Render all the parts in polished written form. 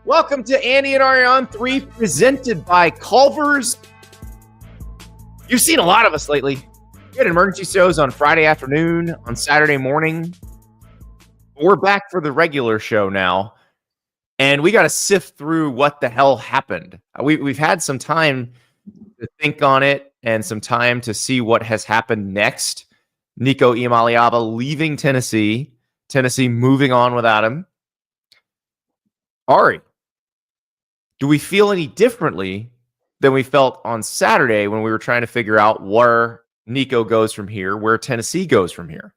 Welcome to Andy Ari On3, presented by Culver's. You've seen a lot of us lately. We had emergency shows on Friday afternoon, on Saturday morning. We're back for the regular show now, and we got to sift through what the hell happened. We've had some time to think on it and some time to see what has happened next. Nico Iamaleava leaving Tennessee moving on without him. Ari, do we feel any differently than we felt on Saturday when we were trying to figure out where Nico goes from here, where Tennessee goes from here?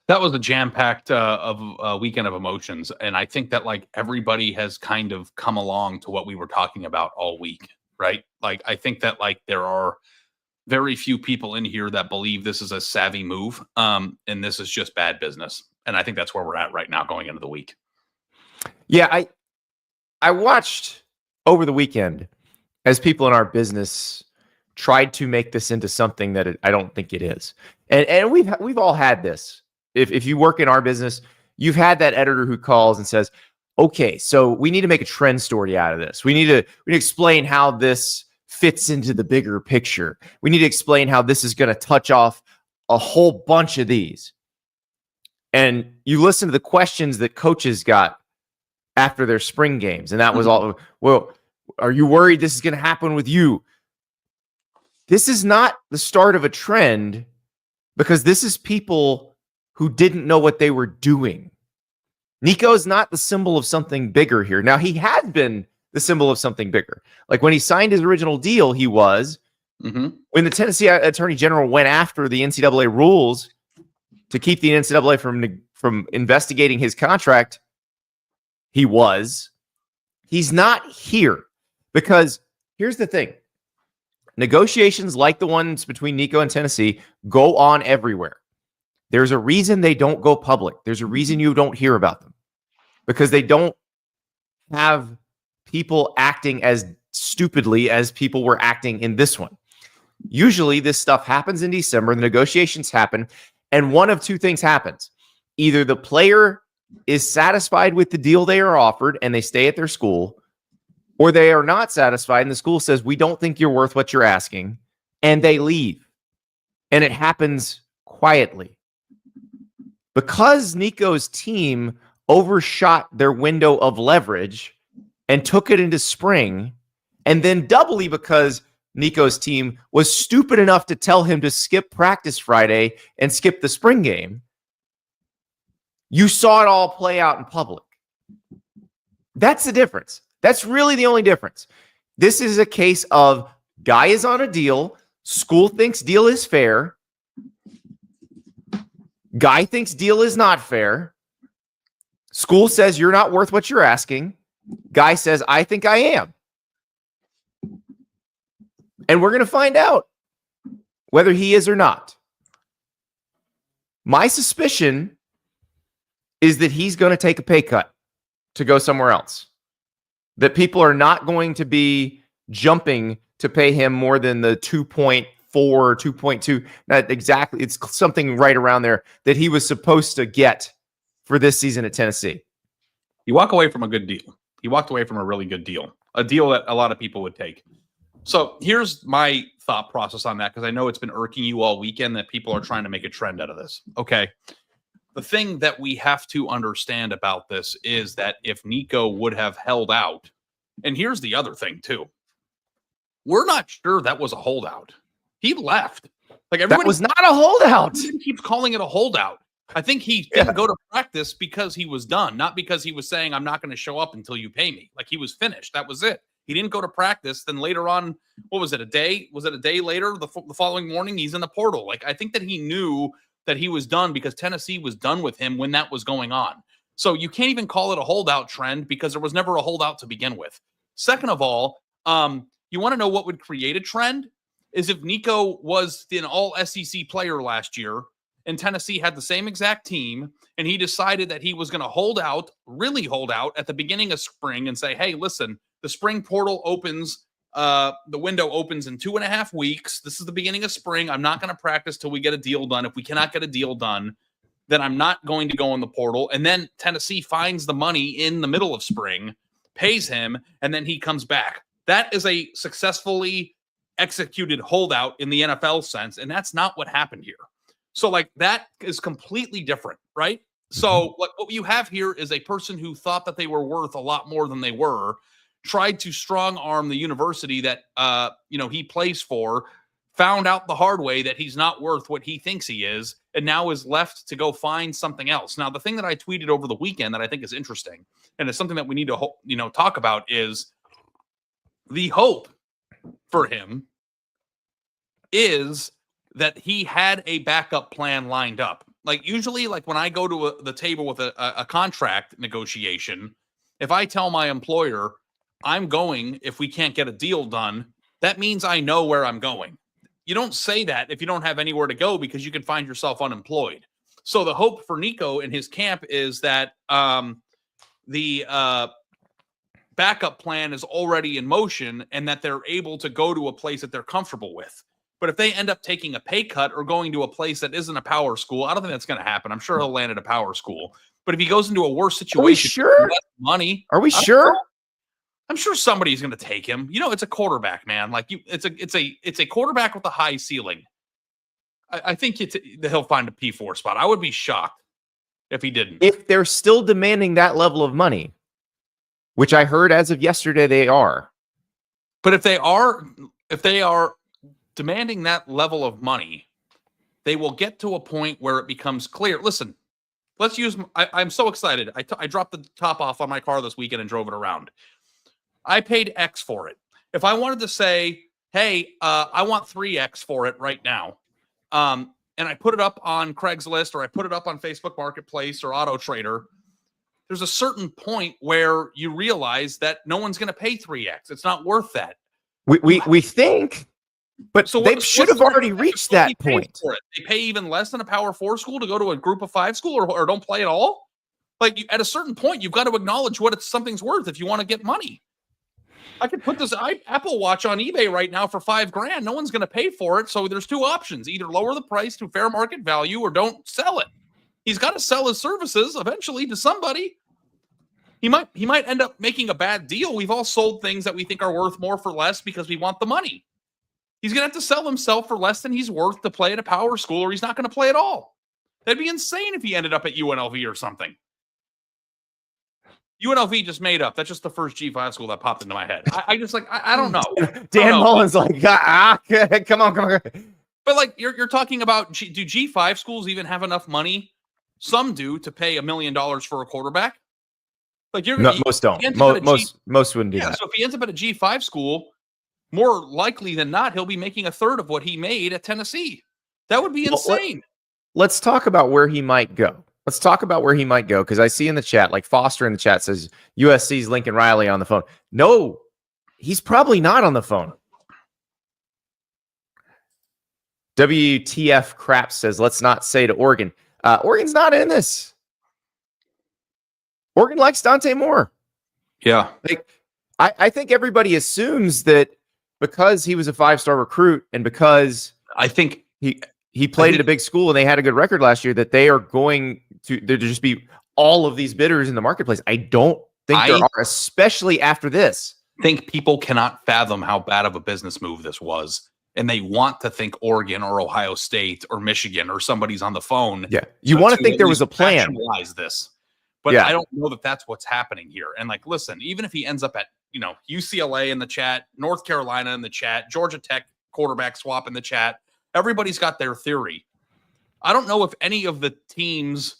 That was a jam-packed weekend of emotions, and I think that everybody has kind of come along to what we were talking about all week, right? I think that there are very few people in here that believe this is a savvy move, and this is just bad business, and I think that's where we're at right now going into the week. Yeah, I watched over the weekend as people in our business tried to make this into something that I don't think it is. And we've all had this. If you work in our business, you've had that editor who calls and says, okay, so we need to make a trend story out of this. We need to explain how this fits into the bigger picture. We need to explain how this is going to touch off a whole bunch of these. And you listen to the questions that coaches got after their spring games. And that was all, well, are you worried this is going to happen with you? This is not the start of a trend, because this is people who didn't know what they were doing. Nico is not the symbol of something bigger here. Now, he had been the symbol of something bigger. Like when he signed his original deal, he was. When the Tennessee Attorney General went after the NCAA rules to keep the NCAA from investigating his contract, he was. He's not here, because here's the thing. Negotiations like the ones between Nico and Tennessee go on everywhere. There's a reason they don't go public. There's a reason you don't hear about them, because they don't have people acting as stupidly as people were acting in this one. Usually this stuff happens in December, the negotiations happen, and one of two things happens. Either the player is satisfied with the deal they are offered and they stay at their school, or they are not satisfied and the school says, we don't think you're worth what you're asking, and they leave. And it happens quietly. Because Nico's team overshot their window of leverage and took it into spring, and then doubly because Nico's team was stupid enough to tell him to skip practice Friday and skip the spring game, you saw it all play out in public. That's the difference. That's really the only difference. This is a case of guy is on a deal. School thinks deal is fair. Guy thinks deal is not fair. School says you're not worth what you're asking. Guy says, I think I am. And we're going to find out whether he is or not. My suspicion is that he's going to take a pay cut to go somewhere else. That people are not going to be jumping to pay him more than the 2.4, 2.2. Not exactly. It's something right around there that he was supposed to get for this season at Tennessee. You walk away from a good deal. He walked away from a really good deal. A deal that a lot of people would take. So here's my thought process on that, because I know it's been irking you all weekend that people are trying to make a trend out of this. Okay. The thing that we have to understand about this is that if Nico would have held out, and here's the other thing too, we're not sure that was a holdout. He left. Everybody, that was not a holdout. He keeps calling it a holdout. I think he didn't go to practice because he was done, not because he was saying, I'm not going to show up until you pay me. He was finished. That was it. He didn't go to practice. Then later on, what was it, a day? Was it a day later? The following morning, he's in the portal. I think that he knew that he was done because Tennessee was done with him when that was going on. So you can't even call it a holdout trend, because there was never a holdout to begin with. Second of all, you want to know what would create a trend? Is if Nico was an all SEC player last year and Tennessee had the same exact team, and he decided that he was going to hold out, really hold out at the beginning of spring and say, hey, listen, the spring portal opens The window opens in 2.5 weeks. This is the beginning of spring. I'm not going to practice till we get a deal done. If we cannot get a deal done, then I'm not going to go in the portal. And then Tennessee finds the money in the middle of spring, pays him, and then he comes back. That is a successfully executed holdout in the NFL sense, and that's not what happened here. So, like, that is completely different, right? So, what you have here is a person who thought that they were worth a lot more than they were, tried to strong arm the university that he plays for, found out the hard way that he's not worth what he thinks he is, and now is left to go find something else. Now, the thing that I tweeted over the weekend that I think is interesting, and it's something that we need to talk about, is the hope for him is that he had a backup plan lined up. Like, usually, like, when I go to the table with a contract negotiation, if I tell my employer I'm going if we can't get a deal done, that means I know where I'm going. You don't say that if you don't have anywhere to go, because you can find yourself unemployed. So the hope for Nico and his camp is that the backup plan is already in motion and that they're able to go to a place that they're comfortable with. But if they end up taking a pay cut or going to a place that isn't a power school, I don't think that's going to happen. I'm sure he'll land at a power school. But if he goes into a worse situation, are we sure? Less money. Are we sure? I'm sure somebody's going to take him. It's a quarterback, man. Like, it's a quarterback with a high ceiling. I think he'll find a P4 spot. I would be shocked if he didn't. If they're still demanding that level of money, which I heard as of yesterday they are. But if they are demanding that level of money, they will get to a point where it becomes clear. Listen, let's use. I'm so excited. I dropped the top off on my car this weekend and drove it around. I paid X for it. If I wanted to say, hey, I want 3X for it right now, and I put it up on Craigslist or I put it up on Facebook Marketplace or Auto Trader, there's a certain point where you realize that no one's going to pay 3X. It's not worth that. We think, but so they should have already reached that point. They pay even less than a Power 4 school to go to a Group of 5 school or don't play at all. Like, at a certain point, you've got to acknowledge what something's worth if you want to get money. I could put this Apple Watch on eBay right now for $5,000. No one's going to pay for it. So there's two options: either lower the price to fair market value or don't sell it. He's got to sell his services eventually to somebody. He might end up making a bad deal. We've all sold things that we think are worth more for less because we want the money. He's going to have to sell himself for less than he's worth to play at a power school, or he's not going to play at all. That'd be insane if he ended up at UNLV or something. UNLV just made up. That's just the first G5 school that popped into my head. I don't know. Dan Mullen's like, come on. But like, you're talking about, do G5 schools even have enough money? Some do, to pay $1 million for a quarterback. Like, most don't. Most wouldn't do that. So if he ends up at a G5 school, more likely than not, he'll be making a third of what he made at Tennessee. That would be insane. Let's talk about where he might go. Because I see in the chat, like Foster in the chat says USC's Lincoln Riley on the phone. No, he's probably not on the phone. WTF Crap says, let's not say to Oregon. Oregon's not in this. Oregon likes Dante Moore. Yeah. Like, I think everybody assumes that because he was a 5-star recruit and because I think he played at a big school and they had a good record last year, that they are going to there just be all of these bidders in the marketplace. I don't think there are, especially after this. I think people cannot fathom how bad of a business move this was. And they want to think Oregon or Ohio State or Michigan or somebody's on the phone. Yeah. You want to think there was a plan. This. But I don't know that that's what's happening here. And like, listen, even if he ends up at, UCLA in the chat, North Carolina in the chat, Georgia Tech quarterback swap in the chat, everybody's got their theory. I don't know if any of the teams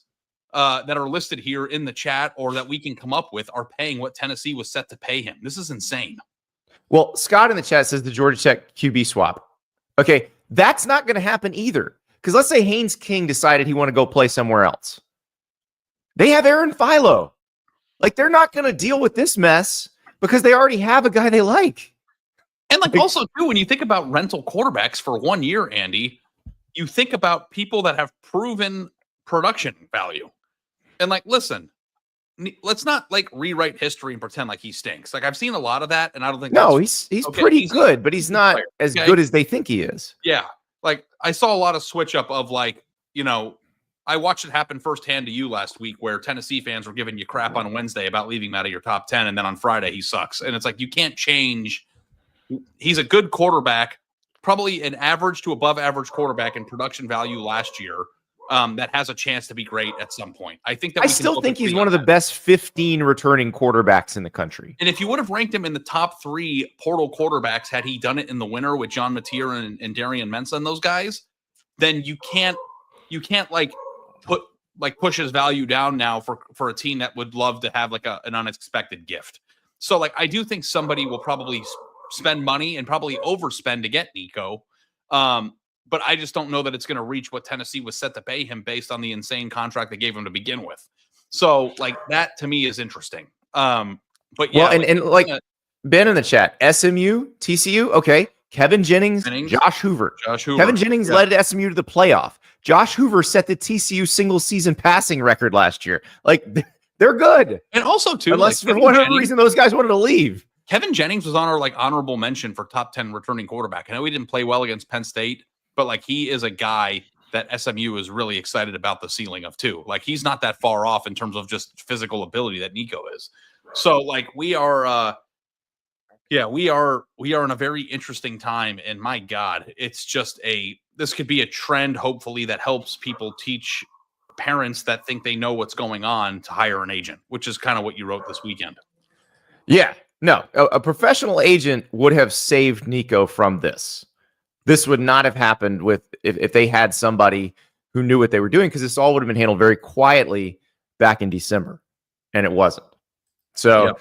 that are listed here in the chat or that we can come up with are paying what Tennessee was set to pay him. This is insane. Well, Scott in the chat says the Georgia Tech QB swap. Okay, that's not going to happen either. Because let's say Haynes King decided he wanted to go play somewhere else. They have Aaron Philo. Like, they're not going to deal with this mess because they already have a guy they like. And like, also too, when you think about rental quarterbacks for 1 year, Andy, you think about people that have proven production value. And like, listen, let's not like rewrite history and pretend like he stinks. Like, I've seen a lot of that, and I don't think he's pretty good, but he's not as good as they think he is. Yeah. Like, I saw a lot of switch up of like, I watched it happen firsthand to you last week, where Tennessee fans were giving you crap on Wednesday about leaving him out of your top 10, and then on Friday he sucks. And it's like, you can't change. He's a good quarterback, probably an average to above average quarterback in production value last year. That has a chance to be great at some point. I think that I still think he's one of the best 15 returning quarterbacks in the country. And if you would have ranked him in the top 3 portal quarterbacks, had he done it in the winter with John Mateer and Darian Mensah and those guys, then you can't push his value down now for a team that would love to have like an unexpected gift. So like, I do think somebody will probably spend money and probably overspend to get Nico. But I just don't know that it's going to reach what Tennessee was set to pay him based on the insane contract they gave him to begin with. So like, that to me is interesting. But yeah, well, and like Ben in the chat, SMU, TCU, okay. Kevin Jennings, Josh Hoover. Kevin Jennings led SMU to the playoff. Josh Hoover set the TCU single season passing record last year. Like, they're good. And also too, unless for whatever reason those guys wanted to leave. Kevin Jennings was on our like honorable mention for top 10 returning quarterback. I know he didn't play well against Penn State, but like, he is a guy that SMU is really excited about the ceiling of too. Like, he's not that far off in terms of just physical ability that Nico is. So like, we are in a very interesting time. And my God, it's just this could be a trend, hopefully, that helps people teach parents that think they know what's going on to hire an agent, which is kind of what you wrote this weekend. Yeah, no, a professional agent would have saved Nico from this. This would not have happened if they had somebody who knew what they were doing, because this all would have been handled very quietly back in December, and it wasn't. So,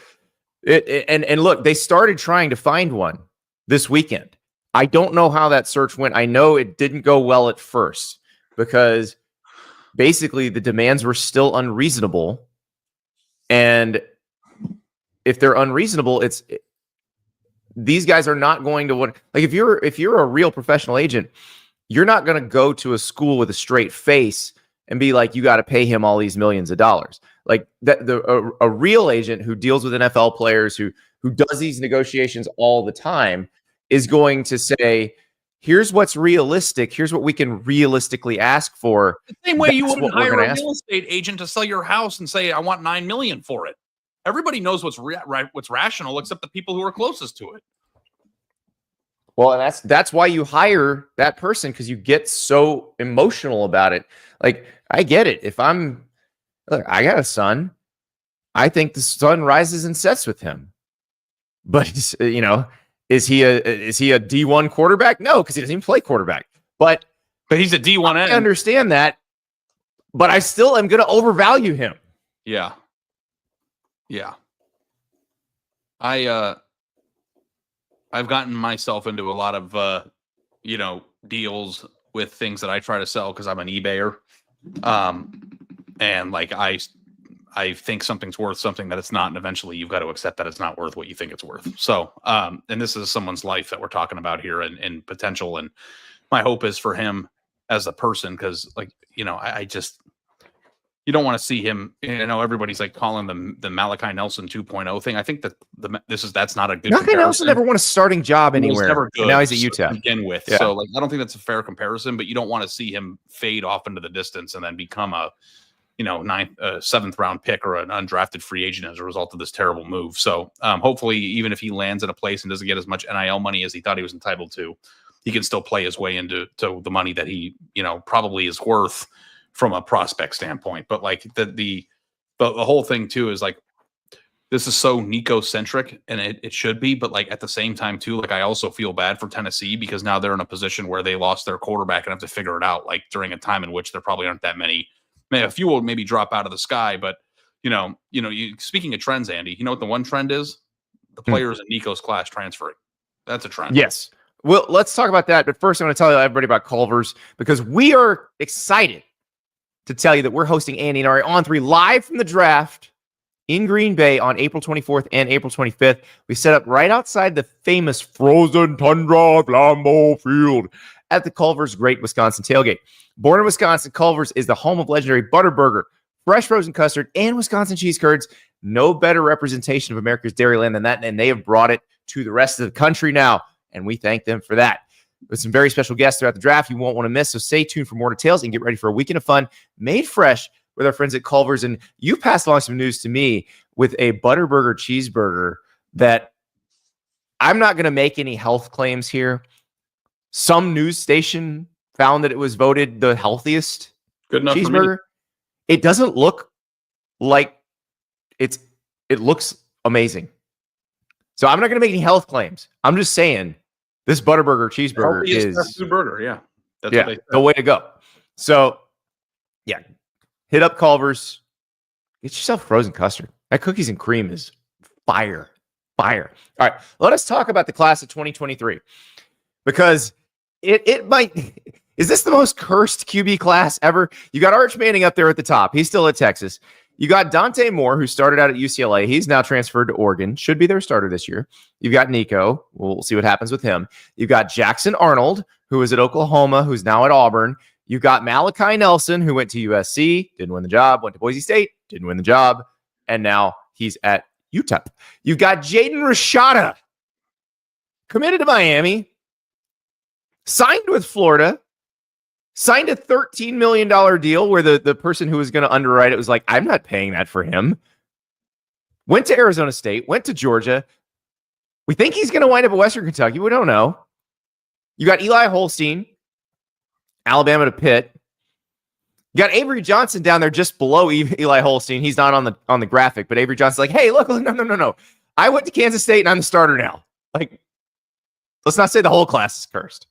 and look, they started trying to find one this weekend. I don't know how that search went. I know it didn't go well at first because basically the demands were still unreasonable, and if they're unreasonable, these guys are not going to want, like, if you're a real professional agent, you're not going to go to a school with a straight face and be like, you got to pay him all these millions of dollars. Like a real agent who deals with NFL players, who does these negotiations all the time, is going to say, here's what's realistic. Here's what we can realistically ask for. The same way you wouldn't hire a real estate agent to sell your house and say, I want $9 million for it. Everybody knows what's rational, except the people who are closest to it. Well, and that's why you hire that person, because you get so emotional about it. Like, I get it. If I got a son, I think the sun rises and sets with him. But is he a D1 quarterback? No, because he doesn't even play quarterback. But he's a D1. I understand that, but I still am going to overvalue him. Yeah. Yeah. I've gotten myself into a lot of, deals with things that I try to sell because I'm an eBayer. And like, I think something's worth something that it's not. And eventually you've got to accept that it's not worth what you think it's worth. So, and this is someone's life that we're talking about here and potential. And my hope is for him as a person, because I just, you don't want to see him. Everybody's like calling the Malachi Nelson 2.0 thing. I think that that's not a good. Malachi Nelson never won a starting job anywhere. Never good, now he's at Utah to begin with. Yeah. So I don't think that's a fair comparison. But you don't want to see him fade off into the distance and then become a seventh round pick or an undrafted free agent as a result of this terrible move. So hopefully, even if he lands in a place and doesn't get as much NIL money as he thought he was entitled to, he can still play his way into the money that he probably is worth from a prospect standpoint. But like the whole thing too is like, this is so Nico centric, and it should be, but like at the same time too, like I also feel bad for Tennessee because now they're in a position where they lost their quarterback and have to figure it out, like during a time in which there probably aren't that many. A few will maybe drop out of the sky, but speaking of trends, Andy, you know what the one trend is? The players in Nico's class transferring. That's a trend. Yes. Well, let's talk about that. But first, I want to tell everybody about Culver's, because we are excited to tell you that we're hosting Andy Ari On3 live from the draft in Green Bay on April 24th and April 25th. We set up right outside the famous frozen tundra of Lambeau Field at the Culver's Great Wisconsin Tailgate. Born in Wisconsin, Culver's is the home of legendary ButterBurger, fresh frozen custard, and Wisconsin cheese curds. No better representation of America's Dairyland than that, and they have brought it to the rest of the country now, and we thank them for that. with some very special guests throughout the draft you won't want to miss. So stay tuned for more details and get ready for a weekend of fun made fresh with our friends at Culver's. And you passed along some news to me with a ButterBurger cheeseburger that I'm not going to make any health claims here. Some news station found that it was voted the healthiest Good enough cheeseburger. for me. It doesn't look like it looks amazing. So I'm not going to make any health claims. I'm just saying this ButterBurger cheeseburger is fast food burger. Yeah. That's yeah, the way to go. So yeah, hit up Culver's. Get yourself frozen custard. That cookies and cream is fire. Fire. All right, let us talk about the class of 2023 because it might. Is this the most cursed QB class ever? You got Arch Manning up there at the top. He's still at Texas. You got Dante Moore, who started out at UCLA. He's now transferred to Oregon. Should be their starter this year. You've got Nico. We'll see what happens with him. You've got Jackson Arnold, who was at Oklahoma, who's now at Auburn. You've got Malachi Nelson, who went to USC, didn't win the job, went to Boise State, didn't win the job, and now he's at UTEP. You've got Jaden Rashada, committed to Miami, signed with Florida, signed a $13 million deal where the person who was going to underwrite it was like, I'm not paying that for him. Went to Arizona State, went to Georgia. We think he's going to wind up at Western Kentucky. We don't know. You got Eli Holstein, Alabama to Pitt. You got Avery Johnson down there just below Eli Holstein. He's not on the graphic, but Avery Johnson's like, hey, look, no. I went to Kansas State and I'm the starter now. Like, let's not say the whole class is cursed.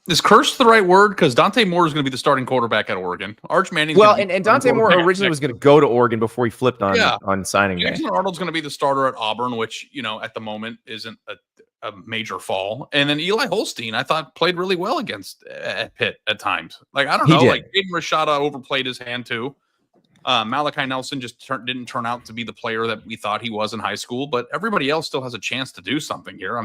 Is cursed the right word? Because Dante Moore is going to be the starting quarterback at Oregon. Arch Manning. Well, and Dante Moore originally was going to go to Oregon before he flipped on signing day. Jackson Arnold's going to be the starter at Auburn, which, at the moment isn't a major fall. And then Eli Holstein, I thought, played really well against at Pitt at times. Like, I don't know. Like, Jaden Rashada overplayed his hand too. Malachi Nelson just didn't turn out to be the player that we thought he was in high school, but everybody else still has a chance to do something here.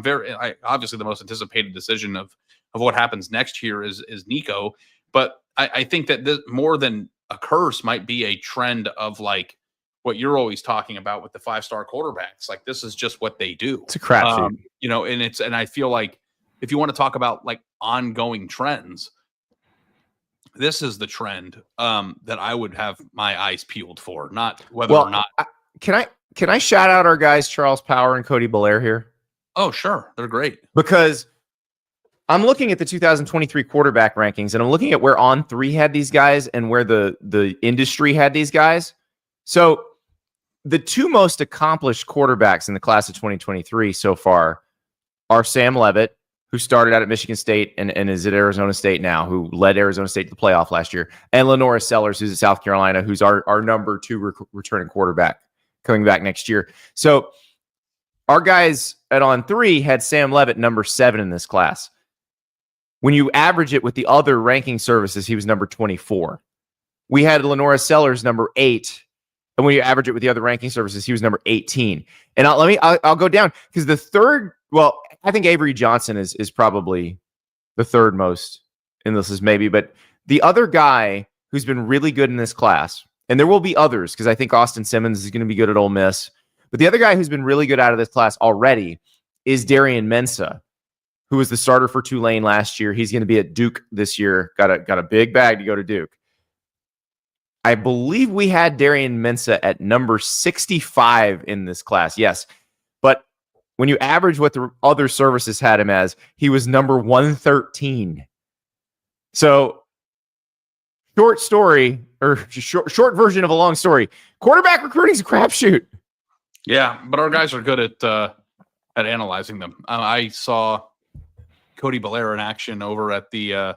Obviously the most anticipated decision of what happens next year is Nico, but I think that this, more than a curse, might be a trend of like what you're always talking about with the 5-star quarterbacks. Like, this is just what they do. It's a crapshoot, and I feel like if you want to talk about like ongoing trends, this is the trend that I would have my eyes peeled for, not whether or not. Can I shout out our guys Charles Power and Cody Belair here? Oh, sure, they're great. Because I'm looking at the 2023 quarterback rankings, and I'm looking at where On3 had these guys and where the industry had these guys. So the two most accomplished quarterbacks in the class of 2023 so far are Sam Leavitt, who started out at Michigan State and is at Arizona State now, who led Arizona State to the playoff last year, and Lenora Sellers, who's at South Carolina, who's our number 2 returning quarterback coming back next year. So our guys at On3 had Sam Leavitt number 7 in this class. When you average it with the other ranking services, he was number 24. We had Lenora Sellers number 8. And when you average it with the other ranking services, he was number 18. And I'll go down because the third, well, I think Avery Johnson is probably the third most in this is maybe, but the other guy who's been really good in this class, and there will be others because I think Austin Simmons is going to be good at Ole Miss, but the other guy who's been really good out of this class already is Darian Mensah, who was the starter for Tulane last year. He's going to be at Duke this year. Got a big bag to go to Duke. I believe we had Darian Mensah at number 65 in this class. Yes. But when you average what the other services had him as, he was number 113. So short story, or short version of a long story, quarterback recruiting is a crapshoot. Yeah, but our guys are good at analyzing them. I saw Cody Belair in action over at the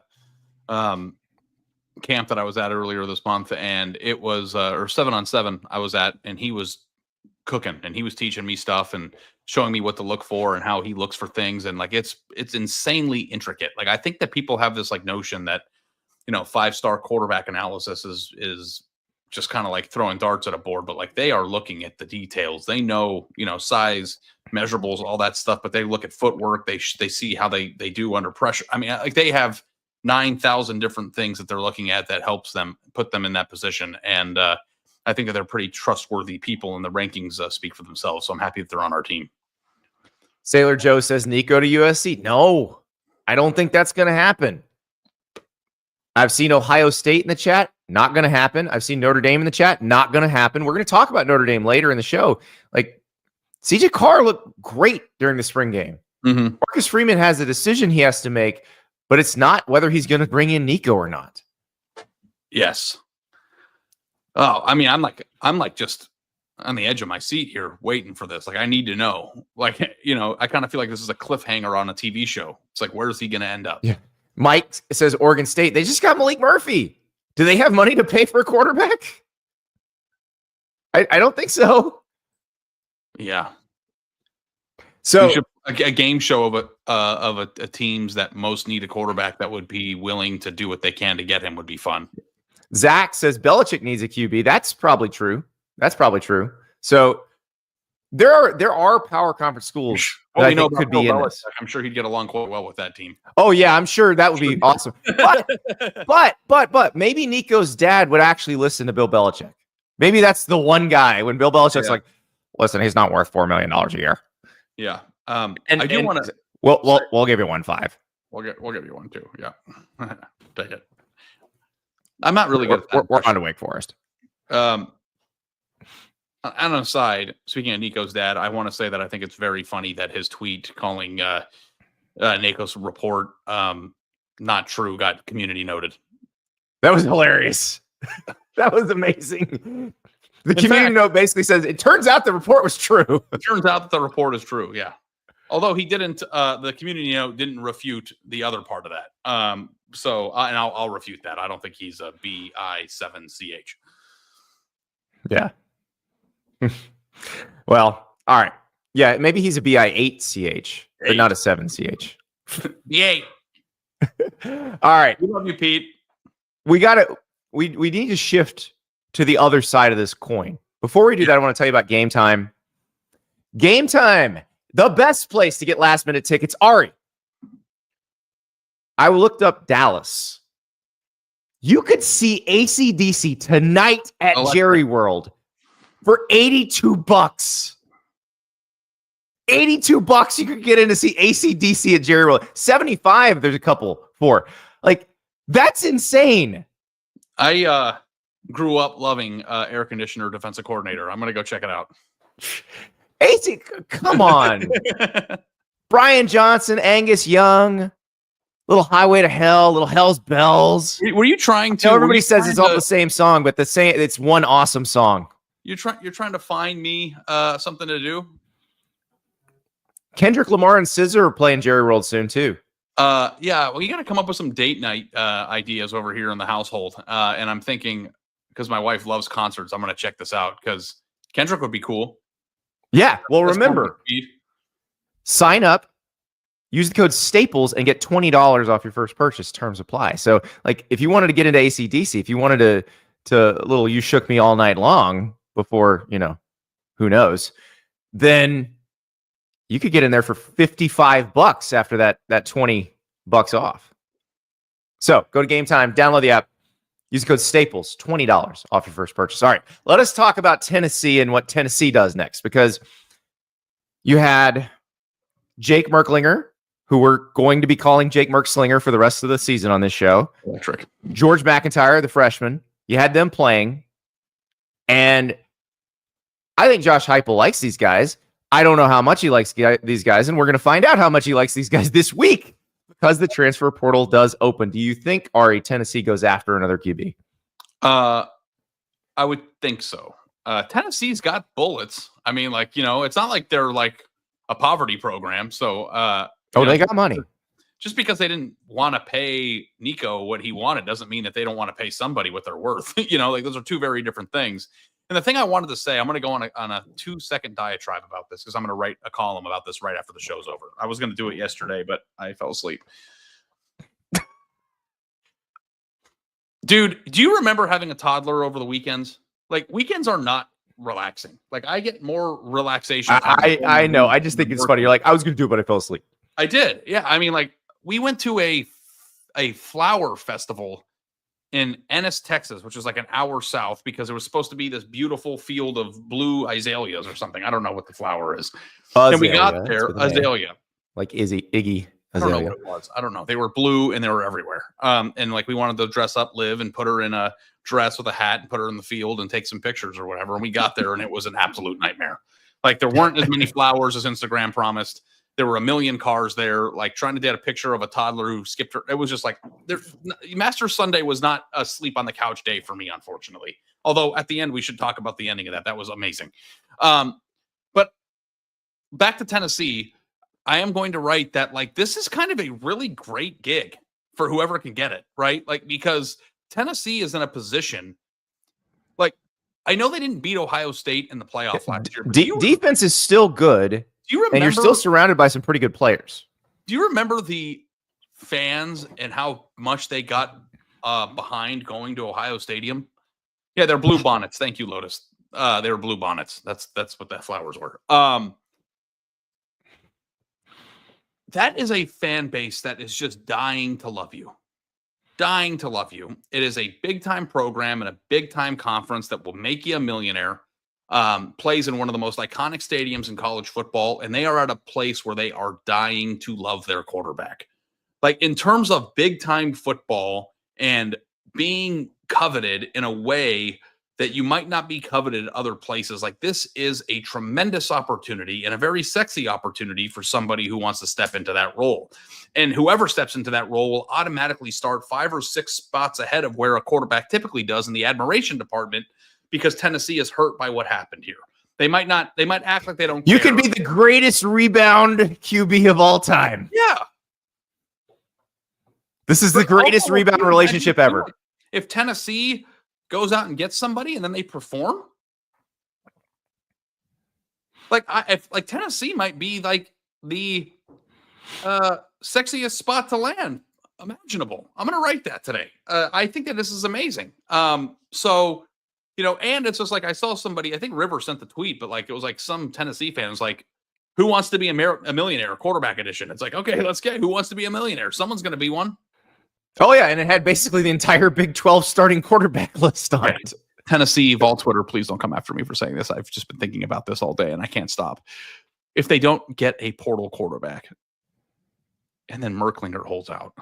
camp that I was at earlier this month, and it was or 7-on-7 I was at, and he was cooking and he was teaching me stuff and showing me what to look for and how he looks for things, and like it's insanely intricate. Like, I think that people have this like notion that 5-star quarterback analysis is just kind of like throwing darts at a board, but like they are looking at the details. They know size, measurables, all that stuff, but they look at footwork. They see how they do under pressure. I mean, like they have 9,000 different things that they're looking at that helps them put them in that position. And I think that they're pretty trustworthy people, and the rankings speak for themselves. So I'm happy that they're on our team. Sailor Joe says Nico to USC. No, I don't think that's going to happen. I've seen Ohio State in the chat. Not going to happen. I've seen Notre Dame in the chat. Not going to happen. We're going to talk about Notre Dame later in the show. Like, CJ Carr looked great during the spring game. Mm-hmm. Marcus Freeman has a decision he has to make, but it's not whether he's going to bring in Nico or not. Yes. Oh, I mean, I'm like just on the edge of my seat here waiting for this. Like, I need to know. Like, I kind of feel like this is a cliffhanger on a TV show. It's like, where's he going to end up? Yeah. Mike says Oregon State. They just got Malik Murphy. Do they have money to pay for a quarterback? I don't think so. Yeah. So a game show of a teams that most need a quarterback that would be willing to do what they can to get him would be fun. Zach says Belichick needs a QB. That's probably true. So there are power conference schools that I think could be in this. I'm sure he'd get along quite well with that team. Oh yeah, I'm sure that would be awesome. But maybe Nico's dad would actually listen to Bill Belichick. Maybe that's the one guy when Bill Belichick's like, listen, he's not worth $4 million a year. Yeah. And I do want to. We'll give you 1.5. We'll give you one too. Yeah. Take it. I'm not really good. We're on to Wake Forest. On an aside, speaking of Nico's dad, I want to say that I think it's very funny that his tweet calling Nico's report not true got community noted. That was hilarious. That was amazing. The community note basically says, it turns out the report was true. It turns out that the report is true, yeah. Although he didn't, the community note didn't refute the other part of that. And I'll refute that. I don't think he's a BI7CH. Yeah. Well, all right. Yeah, maybe he's a BI8CH, but not a 7CH. B8. All right. We love you, Pete. We need to shift to the other side of this coin. Before we do that, I want to tell you about Game Time. Game Time, the best place to get last minute tickets. Ari, I looked up Dallas. You could see AC/DC tonight at Jerry World for $82. $82 you could get in to see AC/DC at Jerry World. 75 there's a couple for. Like, that's insane. I grew up loving air conditioner defensive coordinator. I'm going to go check it out. AC, come on. Brian Johnson, Angus Young, Little Highway to Hell, Little Hell's Bells. Were you trying to? Everybody says it's all the same song, but it's one awesome song. You're trying to find me something to do. Kendrick Lamar and SZA are playing Jerry World soon too. Yeah, well, you got to come up with some date night ideas over here in the household. And I'm thinking, because my wife loves concerts, I'm going to check this out because Kendrick would be cool. Yeah, well, remember, sign up, use the code STAPLES, and get $20 off your first purchase. Terms apply. So, like, if you wanted to get into AC/DC, if you wanted to little "You Shook Me All Night Long" before, who knows, then you could get in there for $55 after that $20 off. So go to Game Time, download the app, use the code STAPLES, $20 off your first purchase. All right, let us talk about Tennessee and what Tennessee does next, because you had Jake Merklinger, who we're going to be calling Jake Merkslinger for the rest of the season on this show. Electric. George McIntyre, the freshman. You had them playing. And I think Josh Heupel likes these guys. I don't know how much he likes these guys, and we're going to find out how much he likes these guys this week because the transfer portal does open. Do you think, Ari, Tennessee goes after another QB? I would think so. Tennessee's got bullets. I mean, it's not like they're like a poverty program. So, they got money. Just because they didn't want to pay Nico what he wanted doesn't mean that they don't want to pay somebody what they're worth. Those are two very different things. And the thing I wanted to say, I'm going to go on a 2-second diatribe about this because I'm going to write a column about this right after the show's over. I was going to do it yesterday, but I fell asleep. Dude, do you remember having a toddler over the weekends? Like, weekends are not relaxing. Like, I get more relaxation. I know. I just think it's funny. You're like, I was going to do it, but I fell asleep. I did. Yeah. I mean, like, we went to a flower festival in Ennis, Texas, which is like an hour south, because it was supposed to be this beautiful field of blue azaleas or something. I don't know what the flower is. And we got there, azalea. Like Iggy I don't know azalea. what it was. I don't know. They were blue and they were everywhere. And like we wanted to dress up Liv and put her in a dress with a hat and put her in the field and take some pictures or whatever. And we got there and it was an absolute nightmare. Like there weren't as many flowers as Instagram promised. There were a million cars there, like trying to get a picture of a toddler who skipped her. It was just like Master Sunday was not a sleep on the couch day for me, unfortunately. Although at the end, we should talk about the ending of that. That was amazing. But back to Tennessee, I am going to write that like this is kind of a really great gig for whoever can get it, right? Like because Tennessee is in a position like I know they didn't beat Ohio State in the playoff last year. But defense is still good. Do you remember, and you're still surrounded by some pretty good players. Do you remember the fans and how much they got behind going to Ohio Stadium? Yeah, they're blue bonnets. Thank you, Lotus. They were blue bonnets. That's what the flowers were. That is a fan base that is just dying to love you. Dying to love you. It is a big-time program and a big-time conference that will make you a millionaire. Plays in one of the most iconic stadiums in college football, and they are at a place where they are dying to love their quarterback. Like in terms of big-time football and being coveted in a way that you might not be coveted at other places, like this is a tremendous opportunity and a very sexy opportunity for somebody who wants to step into that role. And whoever steps into that role will automatically start 5 or 6 spots ahead of where a quarterback typically does in the admiration department, because Tennessee is hurt by what happened here. They might act like they don't care. You can be the greatest rebound QB of all time. Yeah. This is the greatest rebound relationship ever. If Tennessee goes out and gets somebody and then they perform, like Tennessee might be like the sexiest spot to land imaginable. I'm going to write that today. I think that this is amazing. So, you know, and it's just like I saw somebody, I think River sent the tweet, but like it was like some Tennessee fans like, who wants to be a millionaire, quarterback edition? It's like, okay, let's get who wants to be a millionaire. Someone's going to be one. Oh, yeah, and it had basically the entire Big 12 starting quarterback list on it. Tennessee, Vol Twitter, please don't come after me for saying this. I've just been thinking about this all day, and I can't stop. If they don't get a portal quarterback, and then Merklinger holds out.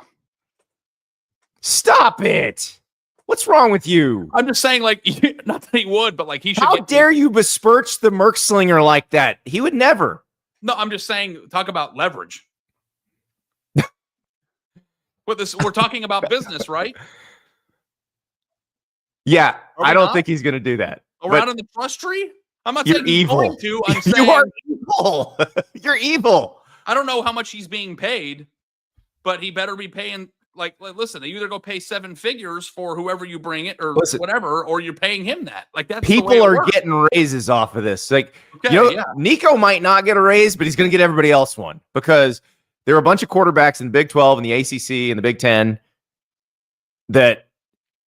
Stop it! What's wrong with you? I'm just saying, like, not that he would, but like he should. How dare you besmirch the Merkslinger like that? He would never. No, I'm just saying, talk about leverage. We're talking about business, right? Yeah, I don't think he's going to do that. Around in the trust tree? I'm not saying he's going to. I'm saying you are evil. You're evil. I don't know how much he's being paid, but he better be paying. Like listen, you either go pay 7 figures for whoever you bring it, or whatever, or you're paying him that. Like that's people are getting raises off of this. Like, Nico might not get a raise, but he's going to get everybody else one, because there are a bunch of quarterbacks in the Big 12 and the ACC and the Big 10 that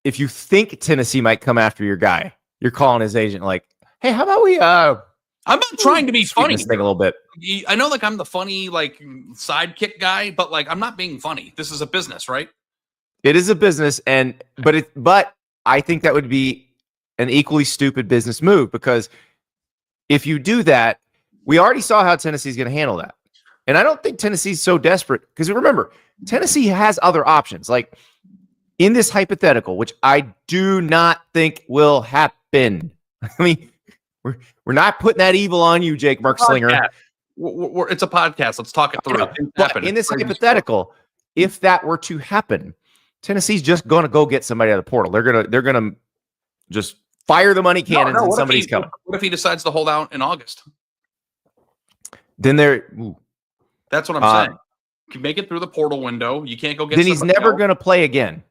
if you think Tennessee might come after your guy, you're calling his agent like, hey, how about we I'm not trying to be funny. This thing a little bit. I know like I'm the funny like sidekick guy, but like I'm not being funny. This is a business, right? It is a business, but I think that would be an equally stupid business move, because if you do that, we already saw how Tennessee's going to handle that. And I don't think Tennessee's so desperate, because remember, Tennessee has other options. Like in this hypothetical, which I do not think will happen. I mean, we're not putting that evil on you, Jake Merkslinger. It's a podcast. Let's talk it through. But in this hypothetical, if that were to happen, Tennessee's just going to go get somebody out of the portal. They're gonna just fire the money cannons and somebody's coming. What if he decides to hold out in August? Then that's what I'm saying. You can make it through the portal window. You can't go get. Then he's never going to play again,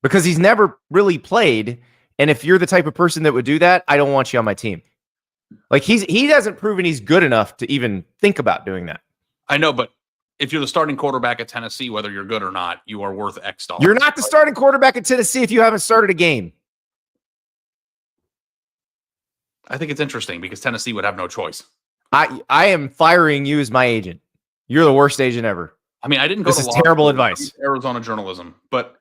because he's never really played. And if you're the type of person that would do that, I don't want you on my team. Like he hasn't proven he's good enough to even think about doing that. I know, but if you're the starting quarterback at Tennessee, whether you're good or not, you are worth X dollars. You're not the starting quarterback at Tennessee if you haven't started a game. I think it's interesting because Tennessee would have no choice. I am firing you as my agent. You're the worst agent ever. I mean, I didn't go to law. This is terrible advice. Arizona journalism, but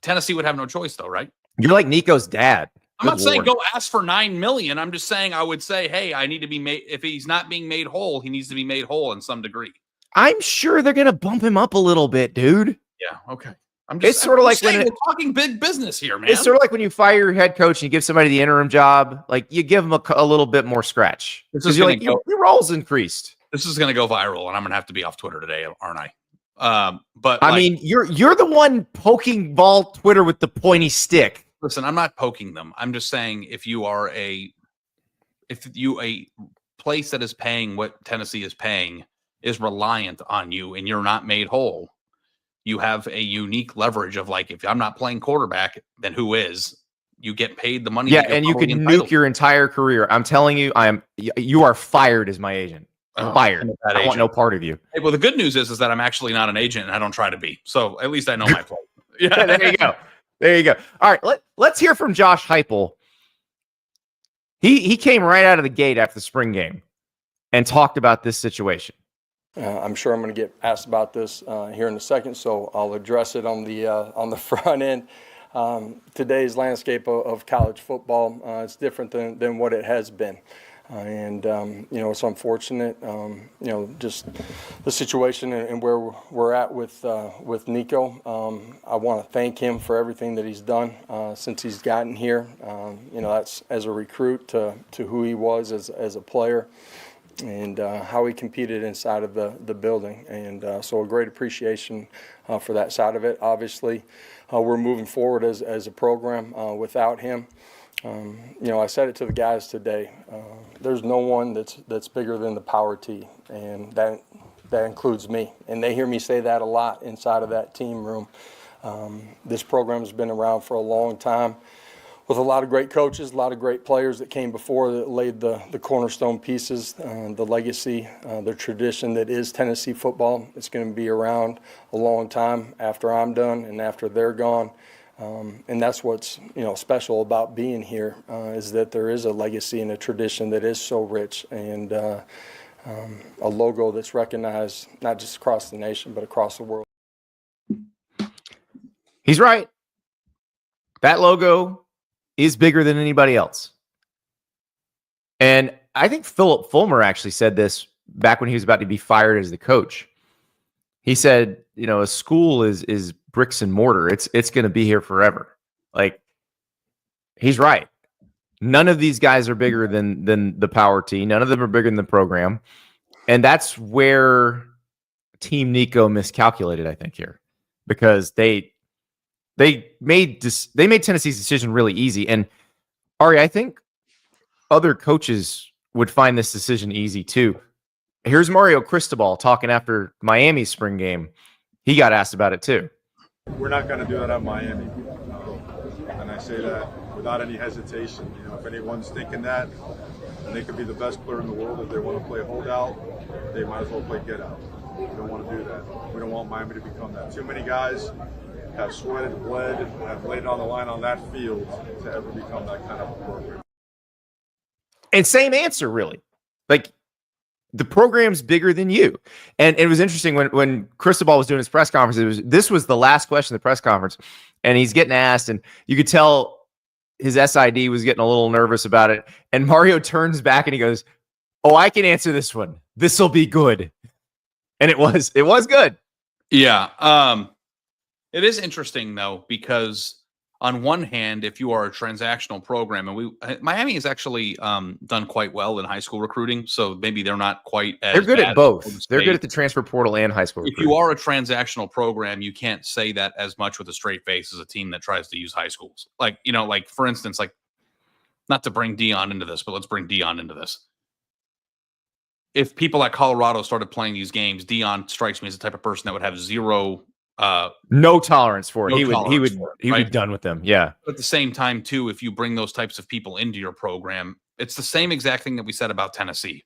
Tennessee would have no choice, though, right? You're like Nico's dad. I'm not saying go ask for $9 million. I'm just saying I would say, hey, I need to be made. If he's not being made whole, he needs to be made whole in some degree. I'm sure they're gonna bump him up a little bit, dude. Yeah. Okay. It's sort of like when we're talking big business here, man. It's sort of like when you fire your head coach and you give somebody the interim job, like you give them a little bit more scratch. Because you're like, your role's increased. This is going to go viral, and I'm going to have to be off Twitter today, aren't I? But I mean, you're the one poking ball Twitter with the pointy stick. Listen, I'm not poking them. I'm just saying if you a place that is paying what Tennessee is paying is reliant on you, and you're not made whole, you have a unique leverage of like, if I'm not playing quarterback, then who is? You get paid the money. Yeah, and you could nuke your entire career. I'm telling you, you are fired as my agent. Fired. I want no part of you. Hey, well, the good news is that I'm actually not an agent, and I don't try to be. So at least I know my place. Yeah, there you go. There you go. All right, let's hear from Josh Heupel. He came right out of the gate after the spring game and talked about this situation. I'm sure I'm going to get asked about this here in a second, so I'll address it on the front end. Today's landscape of college football is different than what it has been. It's unfortunate, just the situation and where we're at with Nico. I want to thank him for everything that he's done since he's gotten here. That's as a recruit to who he was as a player, and how he competed inside of the building. And so a great appreciation for that side of it. Obviously, we're moving forward as a program without him. I said it to the guys today. There's no one that's bigger than the power T, and that includes me. And they hear me say that a lot inside of that team room. This program's been around for a long time, with a lot of great coaches, a lot of great players that came before that laid the cornerstone pieces, the legacy, the tradition that is Tennessee football. It's going to be around a long time after I'm done and after they're gone. And that's what's special about being here, is that there is a legacy and a tradition that is so rich, and a logo that's recognized not just across the nation but across the world. He's right. That logo is bigger than anybody else. And I think Philip Fulmer actually said this back when he was about to be fired as the coach. He said, a school is bricks and mortar. It's going to be here forever. Like, he's right. None of these guys are bigger than the power T. None of them are bigger than the program. And that's where Team Nico miscalculated, I think, here, because they made Tennessee's decision really easy. And Ari, I think other coaches would find this decision easy too. Here's Mario Cristobal talking after Miami's spring game. He got asked about it too. We're not going to do that at Miami. And I say that without any hesitation. If anyone's thinking that, and they could be the best player in the world, if they want to play holdout, they might as well play get out. We don't want to do that. We don't want Miami to become that. Too many guys have sweated, bled, have laid it on the line on that field to ever become that kind of a program. And same answer, really. Like, the program's bigger than you. And it was interesting when Cristobal was doing his press conference, this was the last question of the press conference, and he's getting asked, and you could tell his SID was getting a little nervous about it. And Mario turns back and he goes, "Oh, I can answer this one. This'll be good." And it was good. Yeah. It is interesting though, because on one hand, if you are a transactional program, and Miami has actually done quite well in high school recruiting, so maybe they're not quite as they're good at both. They're good at the the transfer portal and high school recruiting. If you are a transactional program, you can't say that as much with a straight face as a team that tries to use high schools. Like, for instance, not to bring Dion into this, but let's bring Dion into this. If people at Colorado started playing these games, Dion strikes me as the type of person that would have zero no tolerance for it. No he would right? be done with them. Yeah. But at the same time, too, if you bring those types of people into your program, it's the same exact thing that we said about Tennessee.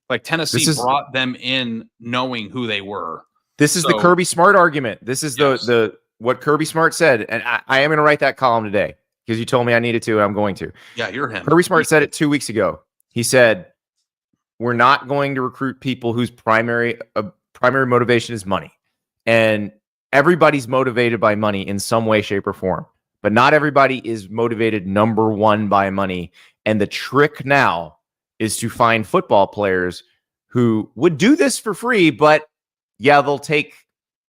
Like, Tennessee brought them in knowing who they were. This is the Kirby Smart argument. This is the what Kirby Smart said, and I am going to write that column today because you told me I needed to, and I'm going to. Yeah, you're him. Kirby Smart said it 2 weeks ago. He said, "We're not going to recruit people whose primary motivation is money." And everybody's motivated by money in some way, shape, or form, but not everybody is motivated number one by money. And the trick now is to find football players who would do this for free, but yeah, they'll take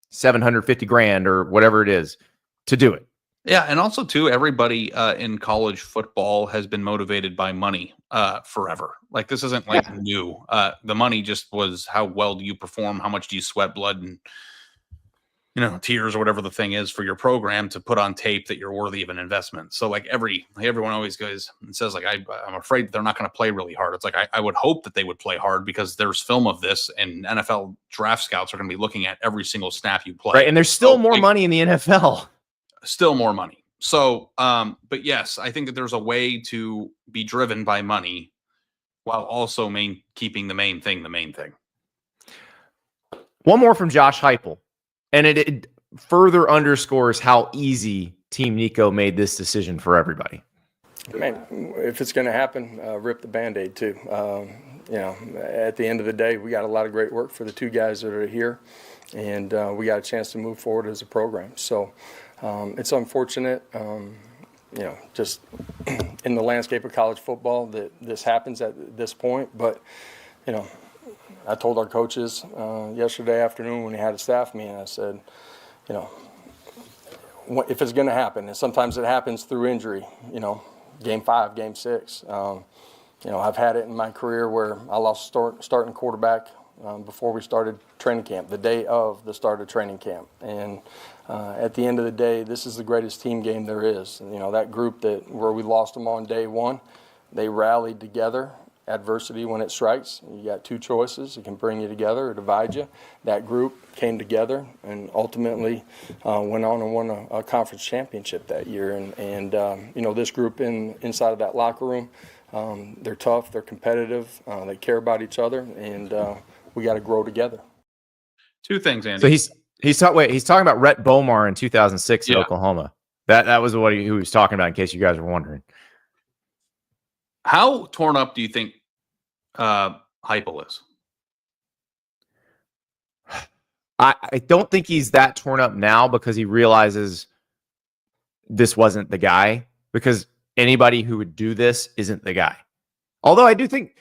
750 grand or whatever it is to do it. Yeah, and also too, everybody in college football has been motivated by money forever. Like this isn't like new. The money just was how well do you perform, how much do you sweat blood and tears or whatever the thing is for your program to put on tape that you're worthy of an investment. So like everyone always goes and says like I'm afraid they're not going to play really hard. It's like I would hope that they would play hard because there's film of this and NFL draft scouts are going to be looking at every single snap you play. Right, and there's still more money in the NFL. Still more money. So, but yes, I think that there's a way to be driven by money while also keeping the main thing. One more from Josh Heupel. And it further underscores how easy Team Nico made this decision for everybody. Man, if it's going to happen, rip the Band-Aid too. At the end of the day, we got a lot of great work for the two guys that are here, and we got a chance to move forward as a program. So it's unfortunate, just in the landscape of college football that this happens at this point. But, I told our coaches yesterday afternoon when we had a staff meeting, I said, if it's going to happen, and sometimes it happens through injury, game 5, game 6. I've had it in my career where I lost starting quarterback before we started training camp, the day of the start of training camp. And at the end of the day, this is the greatest team game there is. And, that group where we lost them on day 1, they rallied together. Adversity, when it strikes, you got 2 choices. It can bring you together or divide you. That group came together and ultimately went on and won a conference championship that year. And this group inside of that locker room, they're tough, they're competitive, they care about each other, and we got to grow together. 2 things, Andy. So he's talking about Rhett Bomar in 2006 in Oklahoma. That was who he was talking about, in case you guys were wondering. How torn up do you think Heupel is? I don't think he's that torn up now because he realizes this wasn't the guy, because anybody who would do this isn't the guy. Although I do think,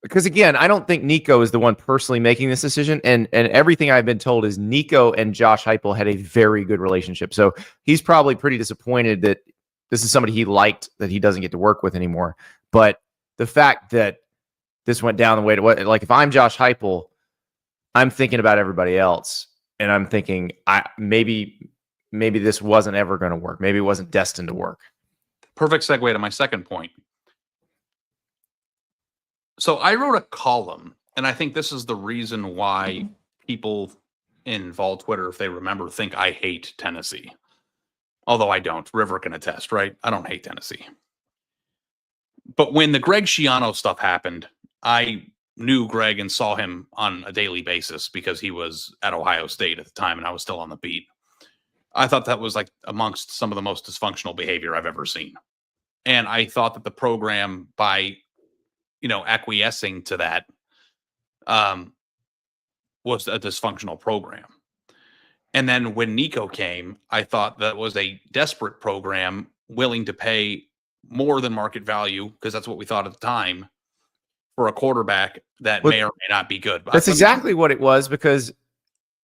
because again, I don't think Nico is the one personally making this decision. And everything I've been told is Nico and Josh Heupel had a very good relationship. So he's probably pretty disappointed that this is somebody he liked that he doesn't get to work with anymore. But the fact that this went down the way to what, like, if I'm Josh Heupel, I'm thinking about everybody else, and I'm thinking, maybe this wasn't ever going to work. Maybe it wasn't destined to work. Perfect segue to my second point. So I wrote a column, and I think this is the reason why people in Vol Twitter, if they remember, think I hate Tennessee. Although I don't. River can attest, right? I don't hate Tennessee. But when the Greg Schiano stuff happened, I knew Greg and saw him on a daily basis because he was at Ohio State at the time and I was still on the beat. I thought that was like amongst some of the most dysfunctional behavior I've ever seen. And I thought that the program, by, acquiescing to that, was a dysfunctional program. And then when Nico came, I thought that was a desperate program willing to pay more than market value, because that's what we thought at the time, for a quarterback that may or may not be good. That's exactly what it was, because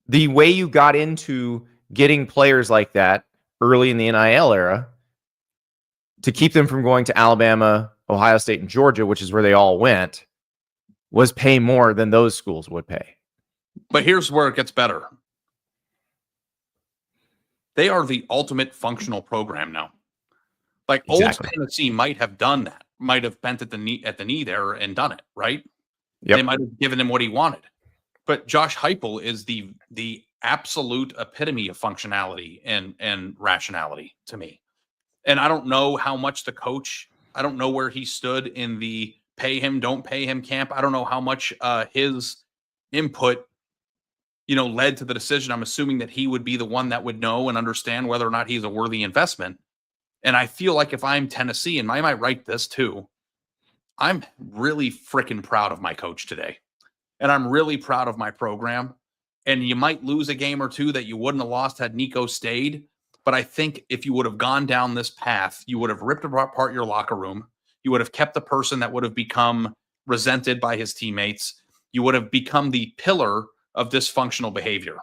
the way you got into getting players like that early in the NIL era to keep them from going to Alabama, Ohio State, and Georgia, which is where they all went, was pay more than those schools would pay. But here's where it gets better. They are the ultimate functional program now. Like Old Tennessee might have done that, might have bent at the knee there and done it, right? Yep. They might have given him what he wanted. But Josh Heupel is the absolute epitome of functionality and rationality to me. And I don't know how much the coach, I don't know where he stood in the pay him, don't pay him camp. I don't know how much his input, led to the decision. I'm assuming that he would be the one that would know and understand whether or not he's a worthy investment. And I feel like if I'm Tennessee, and I might write this too, I'm really freaking proud of my coach today. And I'm really proud of my program. and you might lose a game or two that you wouldn't have lost had Nico stayed. But I think if you would have gone down this path, you would have ripped apart your locker room. You would have kept the person that would have become resented by his teammates. You would have become the pillar of dysfunctional behavior.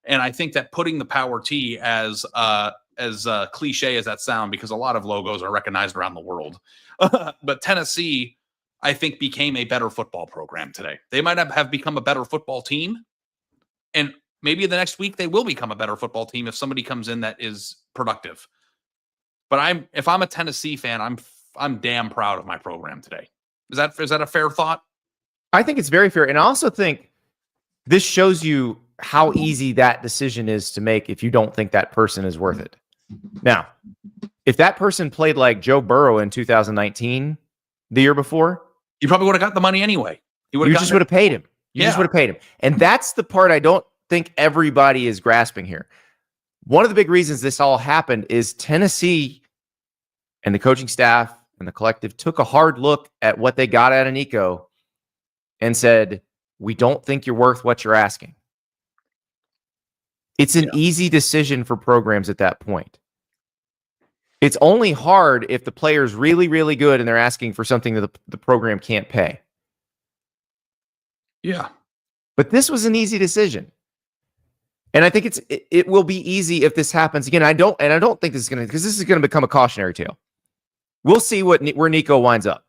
And I think that putting the power T, as cliche as that sound, because a lot of logos are recognized around the world, but Tennessee, I think, became a better football program today. They might have become a better football team, and maybe the next week they will become a better football team if somebody comes in that is productive. But if I'm a Tennessee fan, I'm damn proud of my program today. Is that a fair thought? I think it's very fair. And I also think this shows you how easy that decision is to make if you don't think that person is worth it. Now, if that person played like Joe Burrow in 2019, the year before, you probably would have got the money anyway. You just would have paid him. You just would have paid him. And that's the part I don't think everybody is grasping here. One of the big reasons this all happened is Tennessee and the coaching staff and the collective took a hard look at what they got out of Nico and said, we don't think you're worth what you're asking. It's an easy decision for programs at that point. It's only hard if the player's really, really good and they're asking for something that the program can't pay. Yeah. But this was an easy decision. And I think it will be easy if this happens again. I don't think this is going to, because this is going to become a cautionary tale. We'll see where Nico winds up.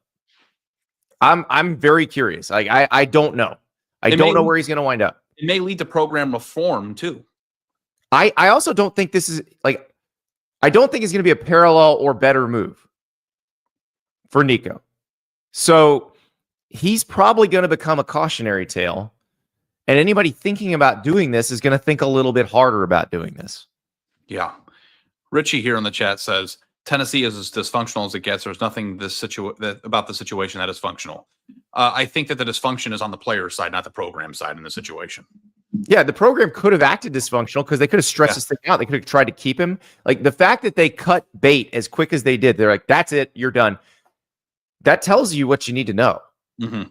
I'm very curious. I don't know. I don't know where he's going to wind up. It may lead to program reform too. I also don't think this is I don't think it's going to be a parallel or better move for Nico. So he's probably going to become a cautionary tale. And anybody thinking about doing this is going to think a little bit harder about doing this. Yeah. Richie here in the chat says, Tennessee is as dysfunctional as it gets. There's nothing about the situation that is functional. I think that the dysfunction is on the player side, not the program side in the situation. Yeah, the program could have acted dysfunctional because they could have stretched this thing out. They could have tried to keep him. Like the fact that they cut bait as quick as they did, they're like, that's it, you're done. That tells you what you need to know. Mm-hmm.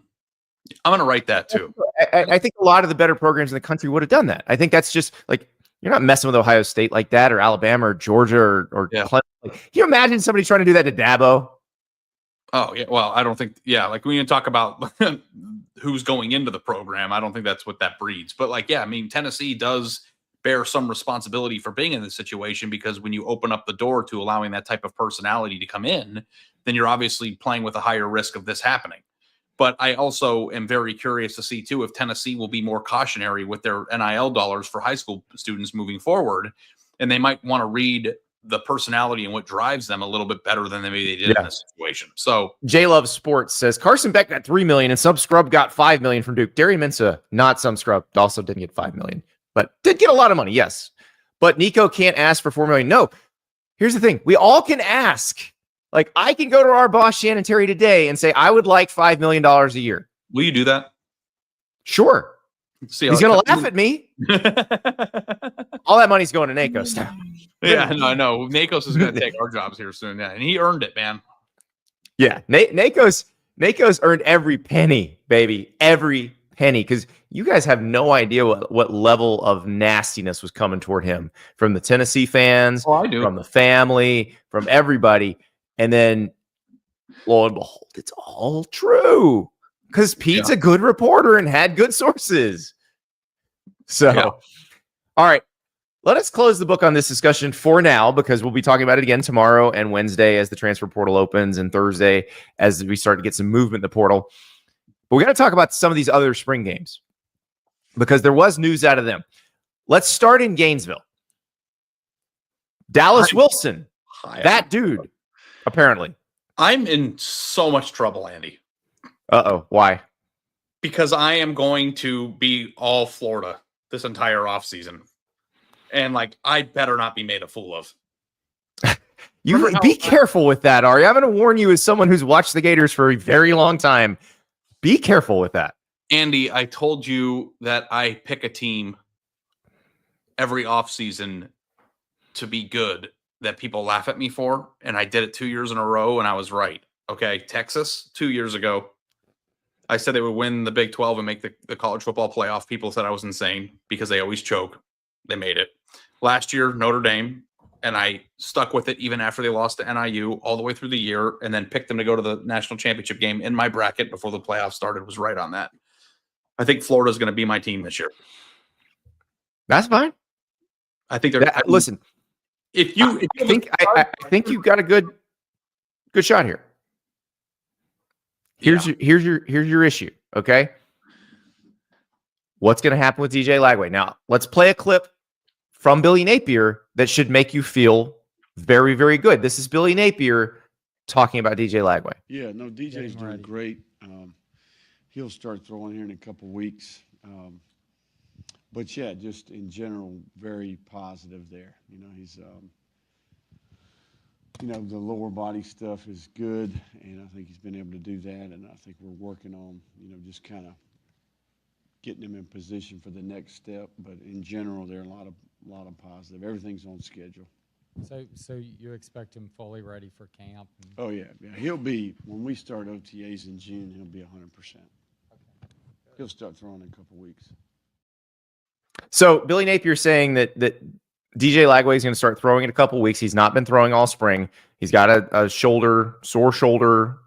I'm going to write that too. I think a lot of the better programs in the country would have done that. I think that's just like, you're not messing with Ohio State like that, or Alabama, or Georgia, or Clemson. Like, can you imagine somebody trying to do that to Dabo? Oh, yeah. Well, I don't think, like when you talk about who's going into the program, I don't think that's what that breeds. But I mean, Tennessee does bear some responsibility for being in this situation, because when you open up the door to allowing that type of personality to come in, then you're obviously playing with a higher risk of this happening. But I also am very curious to see, too, if Tennessee will be more cautionary with their NIL dollars for high school students moving forward. And they might want to read the personality and what drives them a little bit better than maybe they did in this situation. So J Love Sports says Carson Beck got $3 million and some scrub got $5 million from Duke. Darian Mensah, not some scrub, also didn't get $5 million, but did get a lot of money. Yes. But Nico can't ask for $4 million. No, here's the thing. We all can ask. Like, I can go to our boss, Shannon Terry, today and say, I would like $5 million a year. Will you do that? Sure. See, he's going to laugh at me. All that money's going to Nikos now. Yeah, no, I know. Nikos is going to take our jobs here soon. Yeah, and he earned it, man. Yeah, Nikos earned every penny, baby. Every penny. Because you guys have no idea what level of nastiness was coming toward him from the Tennessee fans, I do. From the family, from everybody. And then, lo and behold, it's all true. Because Pete's a good reporter and had good sources. So, all right. Let us close the book on this discussion for now, because we'll be talking about it again tomorrow and Wednesday as the transfer portal opens, and Thursday as we start to get some movement in the portal. But we're going to talk about some of these other spring games, because there was news out of them. Let's start in Gainesville. Dallas Wilson, that dude, apparently. I'm in so much trouble, Andy. Uh-oh. Why? Because I am going to be all Florida this entire offseason. And I better not be made a fool of. You be careful with that, Ari. I'm going to warn you, as someone who's watched the Gators for a very long time. Be careful with that. Andy, I told you that I pick a team every offseason to be good that people laugh at me for. And I did it 2 years in a row, and I was right. Okay, Texas, 2 years ago. I said they would win the Big 12 and make the college football playoff. People said I was insane because they always choke. They made it. Last year, Notre Dame, and I stuck with it even after they lost to NIU all the way through the year, and then picked them to go to the national championship game in my bracket before the playoffs started. Was right on that. I think Florida's going to be my team this year. That's fine. I think they're listen. I think you've got a good shot here. Here's your issue. Okay. What's going to happen with DJ Lagway? Now, let's play a clip from Billy Napier that should make you feel very, very good. This is Billy Napier talking about DJ Lagway. Yeah, no, DJ's doing great. He'll start throwing here in a couple weeks. But yeah, just in general, very positive there. You know, he's, the lower body stuff is good, and I think he's been able to do that. And I think we're working on, just kind of getting him in position for the next step. But in general, there are a lot of positive. Everything's on schedule. So you expect him fully ready for camp? Oh yeah. He'll be, when we start OTAs in June, he'll be 100%. He'll start throwing in a couple weeks. So Billy Napier saying that DJ Lagway is going to start throwing in a couple weeks. He's not been throwing all spring. He's got a sore shoulder,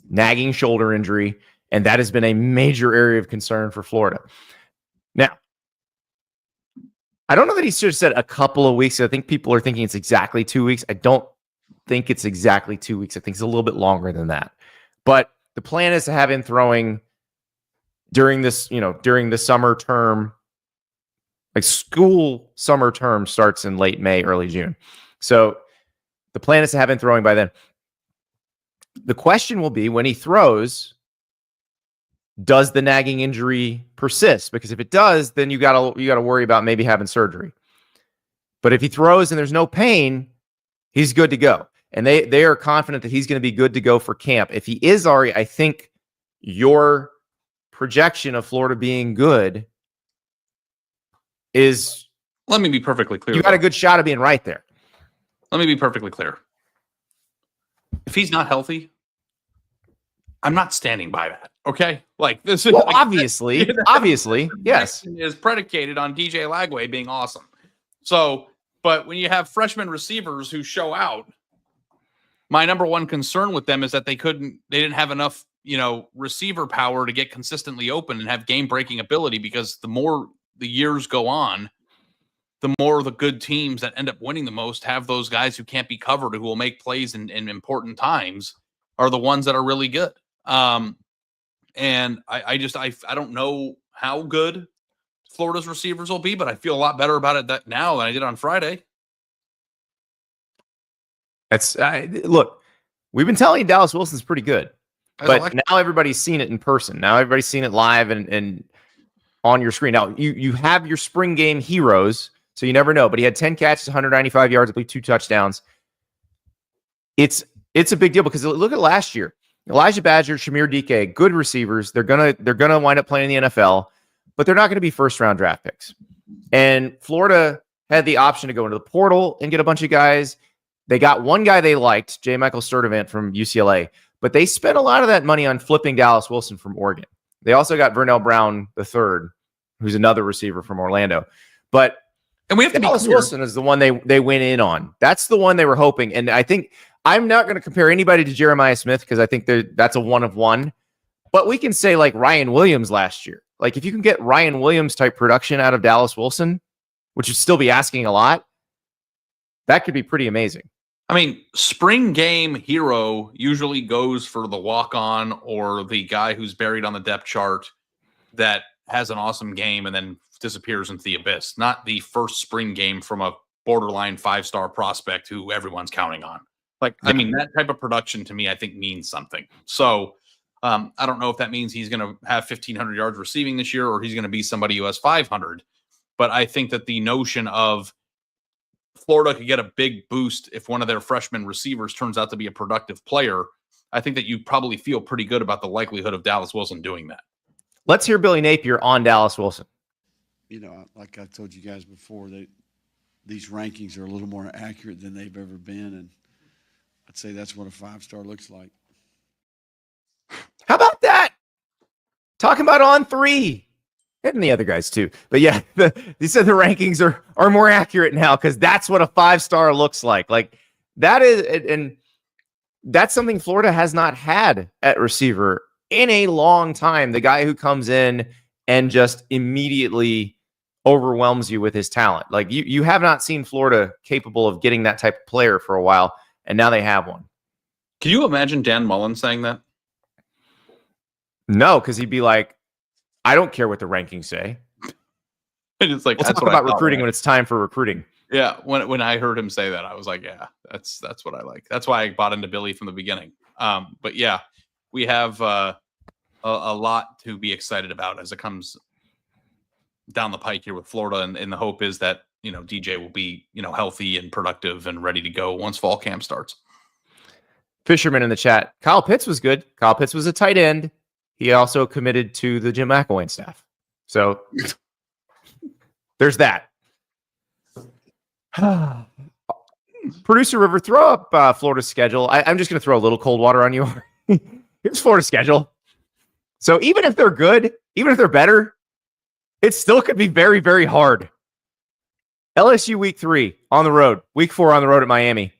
nagging shoulder injury, and that has been a major area of concern for Florida. Now, I don't know that he should have said a couple of weeks. I think people are thinking it's exactly 2 weeks. I don't think it's exactly 2 weeks. I think it's a little bit longer than that. But the plan is to have him throwing during this, during the summer term. Like school summer term starts in late May, early June. So the plan is to have him throwing by then. The question will be, when he throws, does the nagging injury persist? Because if it does, then you gotta worry about maybe having surgery. But if he throws and there's no pain, he's good to go. And they are confident that he's going to be good to go for camp. If he is, Ari, I think your projection of Florida being good is, let me be perfectly clear. You got a good shot of being right there. Let me be perfectly clear. If he's not healthy, I'm not standing by that. Okay, like this is obviously, yes, is predicated on DJ Lagway being awesome. So, but when you have freshman receivers who show out, my number one concern with them is that they didn't have enough, receiver power to get consistently open and have game-breaking ability. Because the more the years go on, the more the good teams that end up winning the most have those guys who can't be covered, who will make plays in important times, are the ones that are really good. And I don't know how good Florida's receivers will be, but I feel a lot better about it now than I did on Friday. That's look, we've been telling you Dallas Wilson's pretty good, but now everybody's seen it in person. Now everybody's seen it live and on your screen. Now you have your spring game heroes, so you never know. But he had 10 catches, 195 yards, I believe 2 touchdowns. It's a big deal because look at last year. Elijah Badger, Shamir DK, good receivers. They're gonna wind up playing in the NFL, but they're not going to be first-round draft picks. And Florida had the option to go into the portal and get a bunch of guys. They got one guy they liked, J. Michael Sturdivant from UCLA, but they spent a lot of that money on flipping Dallas Wilson from Oregon. They also got Vernell Brown III, who's another receiver from Orlando. But and we have to Dallas Wilson is the one they went in on. That's the one they were hoping. And I think I'm not going to compare anybody to Jeremiah Smith because I think that's a one of one. But we can say like Ryan Williams last year. Like if you can get Ryan Williams type production out of Dallas Wilson, which would still be asking a lot, that could be pretty amazing. I mean, spring game hero usually goes for the walk-on or the guy who's buried on the depth chart that has an awesome game and then disappears into the abyss, not the first spring game from a borderline 5-star prospect who everyone's counting on. Like, I mean, that type of production to me, I think means something. So I don't know if that means he's going to have 1,500 yards receiving this year or he's going to be somebody who has 500. But I think that the notion of Florida could get a big boost if one of their freshman receivers turns out to be a productive player, I think that you probably feel pretty good about the likelihood of Dallas Wilson doing that. Let's hear Billy Napier on Dallas Wilson. Like I told you guys before, these rankings are a little more accurate than they've ever been, and I'd say that's what a 5-star looks like. How about that? Talking about On3. And the other guys too. But yeah, he said the rankings are more accurate now because that's what a 5-star looks like. Like that is, and that's something Florida has not had at receiver in a long time. The guy who comes in and just immediately overwhelms you with his talent. Like you have not seen Florida capable of getting that type of player for a while, and now they have one. Can you imagine Dan Mullen saying that? No, because he'd be like, I don't care what the rankings say. It's like, We'll talk about recruiting when it's time for recruiting. Yeah, when I heard him say that, I was like, yeah, that's what I like. That's why I bought into Billy from the beginning. But yeah, we have a lot to be excited about as it comes down the pike here with Florida, and the hope is that DJ will be healthy and productive and ready to go once fall camp starts. Fisherman in the chat. Kyle Pitts was good. Kyle Pitts was a tight end. He also committed to the Jim McElwain staff. So there's that. Producer River, throw up Florida's schedule. I'm just going to throw a little cold water on you. Here's Florida's schedule. So even if they're good, even if they're better, it still could be very, very hard. LSU week 3 on the road. Week 4 on the road at Miami.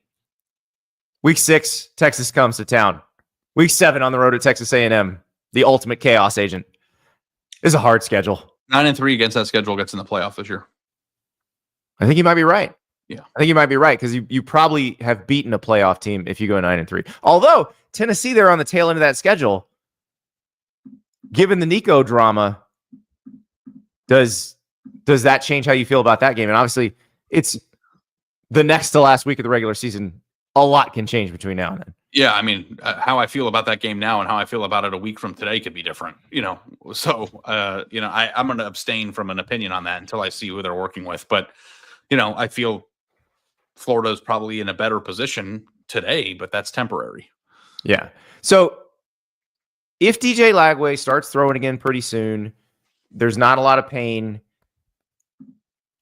Week 6, Texas comes to town. Week 7 on the road at Texas A&M. The ultimate chaos agent. This is a hard schedule. 9-3 against that schedule gets in the playoff this year. I think you might be right. Yeah. I think you might be right because you probably have beaten a playoff team if you go 9-3. Although Tennessee, they're on the tail end of that schedule. Given the Nico drama, does that change how you feel about that game? And obviously, it's the next to last week of the regular season. A lot can change between now and then. Yeah, I mean, how I feel about that game now and how I feel about it a week from today could be different, So, I'm going to abstain from an opinion on that until I see who they're working with. But, I feel Florida is probably in a better position today, but that's temporary. Yeah. So if DJ Lagway starts throwing again pretty soon, there's not a lot of pain,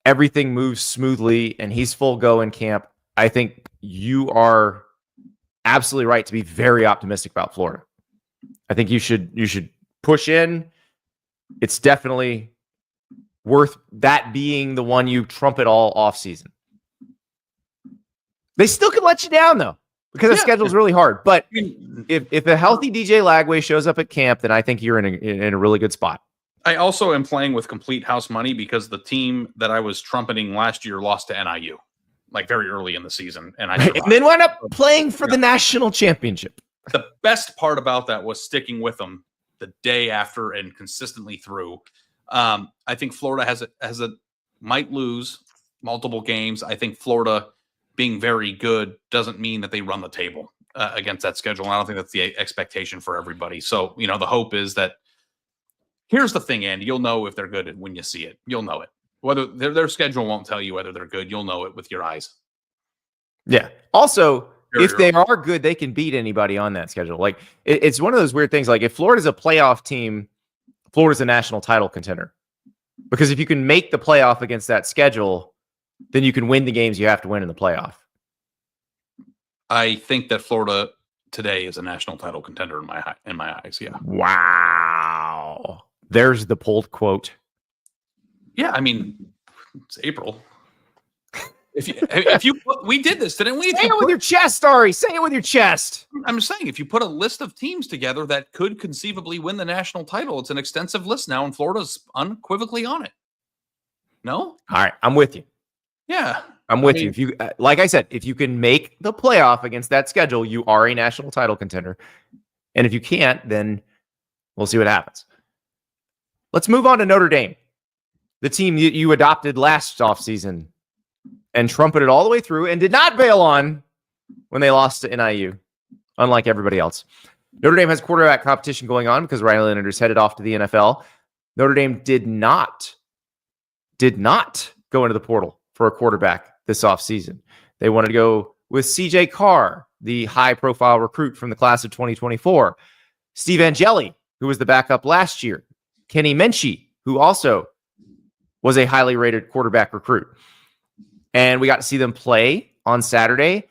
everything moves smoothly, and he's full go in camp, I think you are absolutely right to be very optimistic about Florida. I think you should push in. It's definitely worth that being the one you trumpet all off season. They still could let you down though, because the schedule is really hard. But if a healthy DJ Lagway shows up at camp, then I think you're in a really good spot. I also am playing with complete house money because the team that I was trumpeting last year lost to NIU. Like very early in the season. And then wound up playing for the national championship. The best part about that was sticking with them the day after and consistently through. I think Florida might lose multiple games. I think Florida being very good doesn't mean that they run the table against that schedule. I don't think that's the expectation for everybody. So, the hope is that here's the thing, Andy, you'll know if they're good when you see it. You'll know it. Whether their schedule won't tell you whether they're good, you'll know it with your eyes. Yeah. Also, if they are good, they can beat anybody on that schedule. Like it's one of those weird things. Like if Florida's a playoff team, Florida's a national title contender. Because if you can make the playoff against that schedule, then you can win the games you have to win in the playoff. I think that Florida today is a national title contender in my eyes. Yeah. Wow. There's the pulled quote. Yeah, I mean, it's April. We did this, didn't we? Say it with your chest, Ari. Say it with your chest. I'm saying if you put a list of teams together that could conceivably win the national title, it's an extensive list now, and Florida's unequivocally on it. No? All right, I'm with you. Yeah, I'm with you. If you, like I said, if you can make the playoff against that schedule, you are a national title contender. And if you can't, then we'll see what happens. Let's move on to Notre Dame. The team you adopted last offseason and trumpeted all the way through and did not bail on when they lost to NIU, unlike everybody else. Notre Dame has quarterback competition going on because Riley Leonard is headed off to the NFL. Notre Dame did not go into the portal for a quarterback this offseason. They wanted to go with CJ Carr, the high-profile recruit from the class of 2024. Steve Angeli, who was the backup last year. Kenny Menchie, who also was a highly rated quarterback recruit. And we got to see them play on Saturday.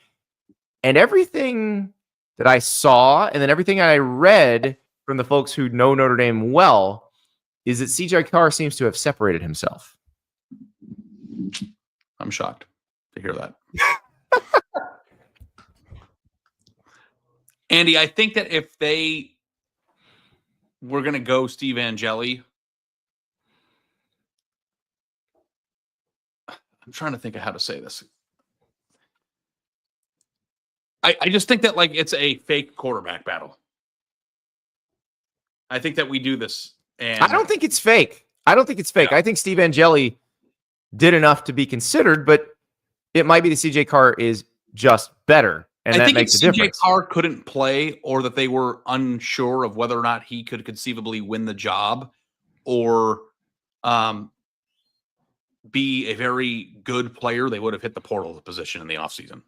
And everything that I saw and then everything I read from the folks who know Notre Dame well is that CJ Carr seems to have separated himself. I'm shocked to hear that. Andy, I think that if they were going to go Steve Angeli, I'm trying to think of how to say this. I just think that like it's a fake quarterback battle. I think that we do this. And I don't think it's fake. Yeah. I think Steve Angeli did enough to be considered, but it might be that CJ Carr is just better. And that makes a difference. CJ Carr couldn't play, or that they were unsure of whether or not he could conceivably win the job, or be a very good player, they would have hit the portal position in the offseason.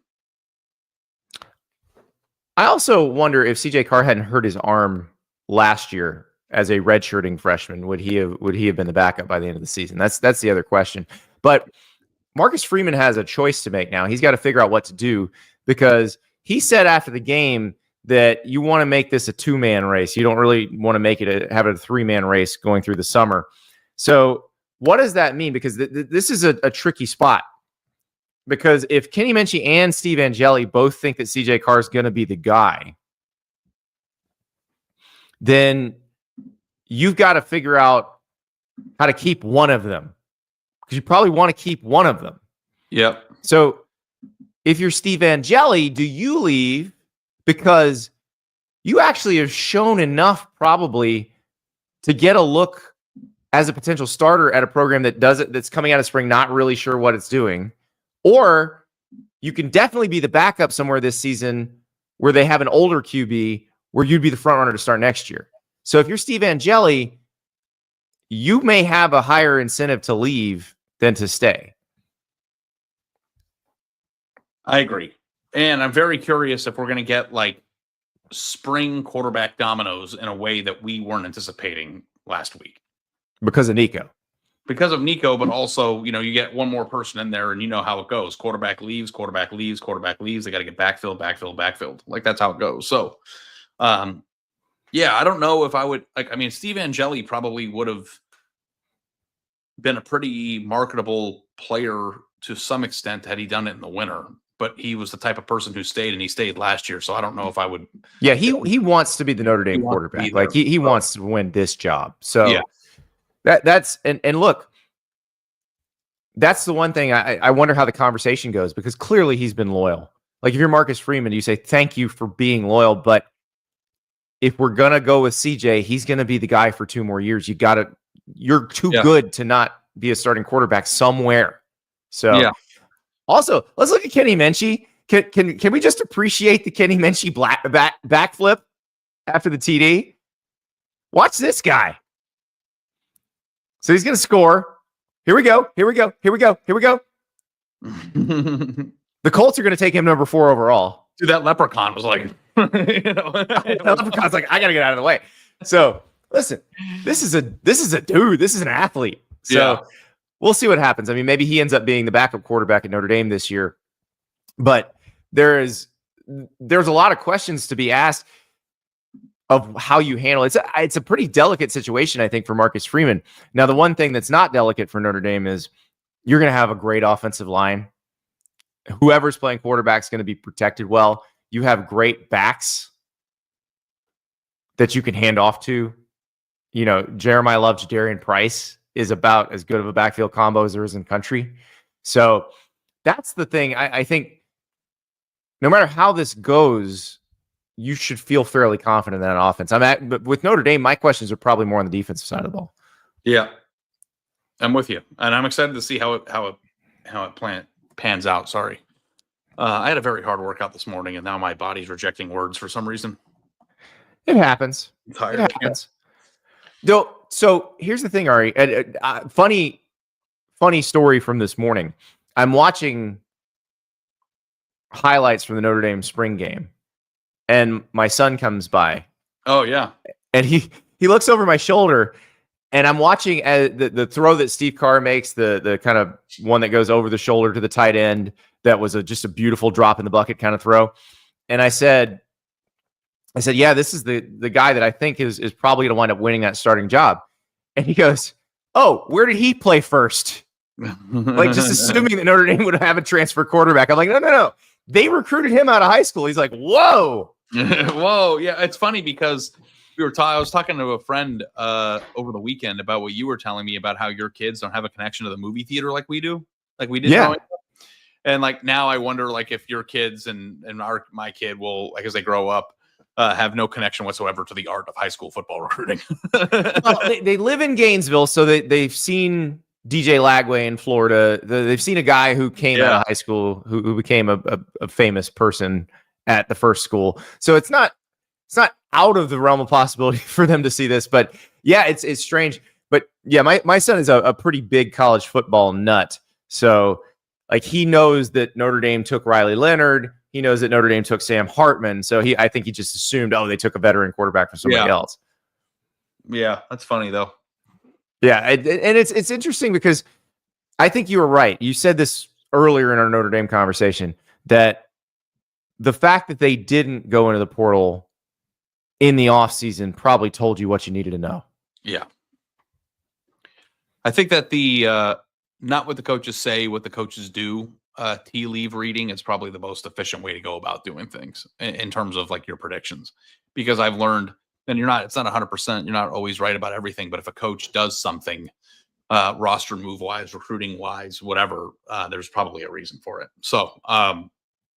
I also wonder if CJ Carr hadn't hurt his arm last year as a redshirting freshman, would he have been the backup by the end of the season? That's the other question. But Marcus Freeman has a choice to make now. He's got to figure out what to do, because he said after the game that you want to make this a 2-man race. You don't really want to make it have a 3-man race going through the summer. So what does that mean? Because this is a tricky spot. Because if Kenny Minchey and Steve Angeli both think that CJ Carr is going to be the guy, then you've got to figure out how to keep one of them, because you probably want to keep one of them. Yep. So if you're Steve Angeli, do you leave because you actually have shown enough probably to get a look as a potential starter at a program that's coming out of spring not really sure what it's doing? Or you can definitely be the backup somewhere this season where they have an older QB where you'd be the front runner to start next year. So if you're Steve Angeli, you may have a higher incentive to leave than to stay. I agree. And I'm very curious if we're going to get like spring quarterback dominoes in a way that we weren't anticipating last week. Because of Nico. Because of Nico, but also, you know, you get one more person in there and you know how it goes. Quarterback leaves. They got to get backfilled. Like, that's how it goes. So, yeah, I don't know if I would, Steve Angeli probably would have been a pretty marketable player to some extent had he done it in the winter. But he was the type of person who stayed, and he stayed last year. So I don't know if I would. Yeah, he wants to be the Notre Dame quarterback. Like he wants to win this job. So yeah. That's look, that's the one thing I wonder how the conversation goes, because clearly he's been loyal. Like if you're Marcus Freeman, you say thank you for being loyal, but if we're gonna go with CJ, he's gonna be the guy for 2 more years. You're too good to not be a starting quarterback somewhere. So yeah. Also, let's look at Kenny Minchey. Can we just appreciate the Kenny Minchey backflip after the TD? Watch this guy. So he's going to score. Here we go. The Colts are going to take him number 4 overall. Dude, that leprechaun was like, The leprechaun's like, I got to get out of the way. So listen, this is a dude. This is an athlete. So we'll see what happens. I mean, maybe he ends up being the backup quarterback at Notre Dame this year. But there's a lot of questions to be asked of how you handle it. It's a pretty delicate situation, I think, for Marcus Freeman. Now, the one thing that's not delicate for Notre Dame is you're going to have a great offensive line. Whoever's playing quarterback is going to be protected well. You have great backs that you can hand off to. You know, Jeremiah Love, Jadarian Price is about as good of a backfield combo as there is in country. So that's the thing. I think no matter how this goes, you should feel fairly confident in that offense. But with Notre Dame, my questions are probably more on the defensive side of the ball. Yeah, I'm with you, and I'm excited to see how it pans out. Sorry, I had a very hard workout this morning, and now my body's rejecting words for some reason. It happens. I'm tired. It happens. So here's the thing, Ari. Funny story from this morning. I'm watching highlights from the Notre Dame spring game. And my son comes by. Oh, yeah. And he looks over my shoulder, and I'm watching the throw that Steve Carr makes, the kind of one that goes over the shoulder to the tight end. That was just a beautiful drop in the bucket kind of throw. And I said, I said, yeah, this is the guy that I think is probably going to wind up winning that starting job. And he goes, oh, where did he play first? Like, just assuming that Notre Dame would have a transfer quarterback. I'm like, no. They recruited him out of high school. He's like, whoa. Whoa. Yeah, it's funny because I was talking to a friend over the weekend about what you were telling me about how your kids don't have a connection to the movie theater like we do. Like we did. Yeah. growing up. And like now I wonder like if your kids and my kid will, like as they grow up, have no connection whatsoever to the art of high school football recruiting. Well, they live in Gainesville, so they've seen DJ Lagway in Florida. They've seen a guy who came out of high school who became a famous person at the first school. So it's not out of the realm of possibility for them to see this. But yeah, it's strange. But yeah, my son is a pretty big college football nut. So like he knows that Notre Dame took Riley Leonard. He knows that Notre Dame took Sam Hartman. So I think he just assumed, oh, they took a veteran quarterback from somebody else. Yeah, that's funny though. Yeah, and it's interesting because I think you were right. You said this earlier in our Notre Dame conversation that the fact that they didn't go into the portal in the offseason probably told you what you needed to know. Yeah. I think that the not what the coaches say, what the coaches do, tea leaf reading is probably the most efficient way to go about doing things in terms of like your predictions. Because I've learned, and it's not 100%, you're not always right about everything, but if a coach does something roster move wise, recruiting wise, whatever, there's probably a reason for it. So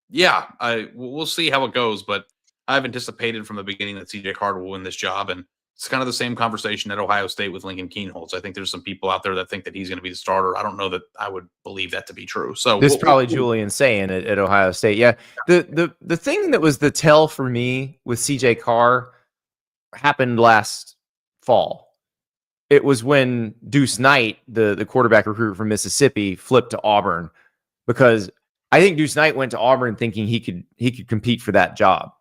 we'll see how it goes, but I've anticipated from the beginning that CJ Carter will win this job, and it's kind of the same conversation at Ohio State with Lincoln Keenholz. I think there's some people out there that think that he's going to be the starter. I don't know that I would believe that to be true. So this is probably Julian saying at Ohio State. Yeah. The thing that was the tell for me with CJ Carr happened last fall. It was when Deuce Knight, the quarterback recruit from Mississippi, flipped to Auburn, because I think Deuce Knight went to Auburn thinking he could compete for that job.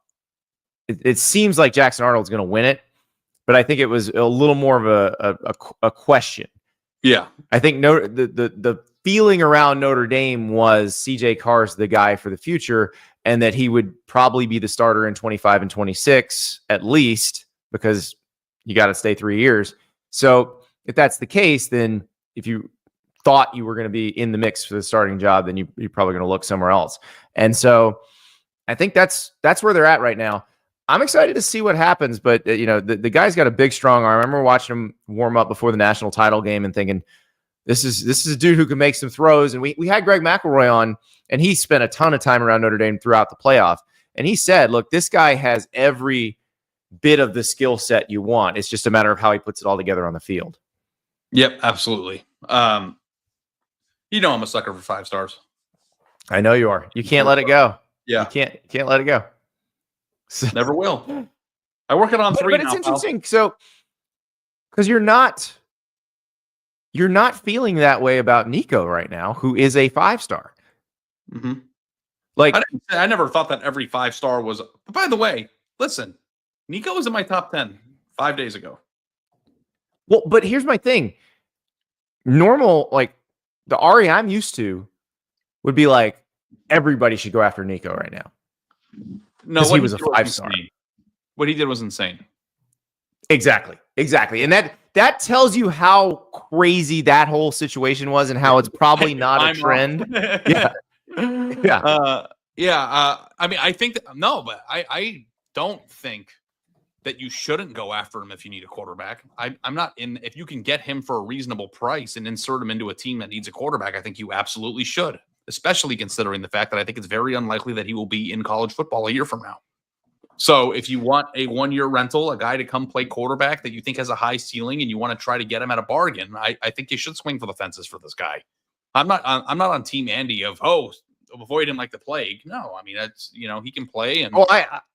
It seems like Jackson Arnold's going to win it, but I think it was a little more of a question. Yeah, I think the feeling around Notre Dame was CJ Carr's the guy for the future, and that he would probably be the starter in 25 and 26 at least, because you got to stay 3 years. So if that's the case, then if you thought you were going to be in the mix for the starting job, then you're probably going to look somewhere else. And so I think that's where they're at right now. I'm excited to see what happens, but the guy's got a big, strong arm. I remember watching him warm up before the national title game and thinking, this is a dude who can make some throws. And we had Greg McElroy on, and he spent a ton of time around Notre Dame throughout the playoff. And he said, look, this guy has every bit of the skill set you want. It's just a matter of how he puts it all together on the field. Yep, absolutely. I'm a sucker for 5 stars. I know you are. You can't let it go. Yeah, you can't let it go. So, never will. I work it on 3 but now. It's interesting. So, because you're not feeling that way about Nico right now, who is a 5-star. Mm-hmm. Like I never thought that every 5-star was. By the way, listen, Nico was in my top 10 5 days ago. Well, but here's my thing. Normal, like the Ari I'm used to would be like, everybody should go after Nico right now. No, he was a 5-star. What he did was insane. Exactly. And that tells you how crazy that whole situation was, and how it's probably not a trend. Yeah. I mean, I think that, but I don't think that you shouldn't go after him if you need a quarterback. I'm not in. If you can get him for a reasonable price and insert him into a team that needs a quarterback, I think you absolutely should, especially considering the fact that I think it's very unlikely that he will be in college football a year from now. So if you want a 1-year rental, a guy to come play quarterback that you think has a high ceiling, and you want to try to get him at a bargain, I think you should swing for the fences for this guy. I'm not on Team Andy of avoid him like the plague. No, I mean, that's he can play. And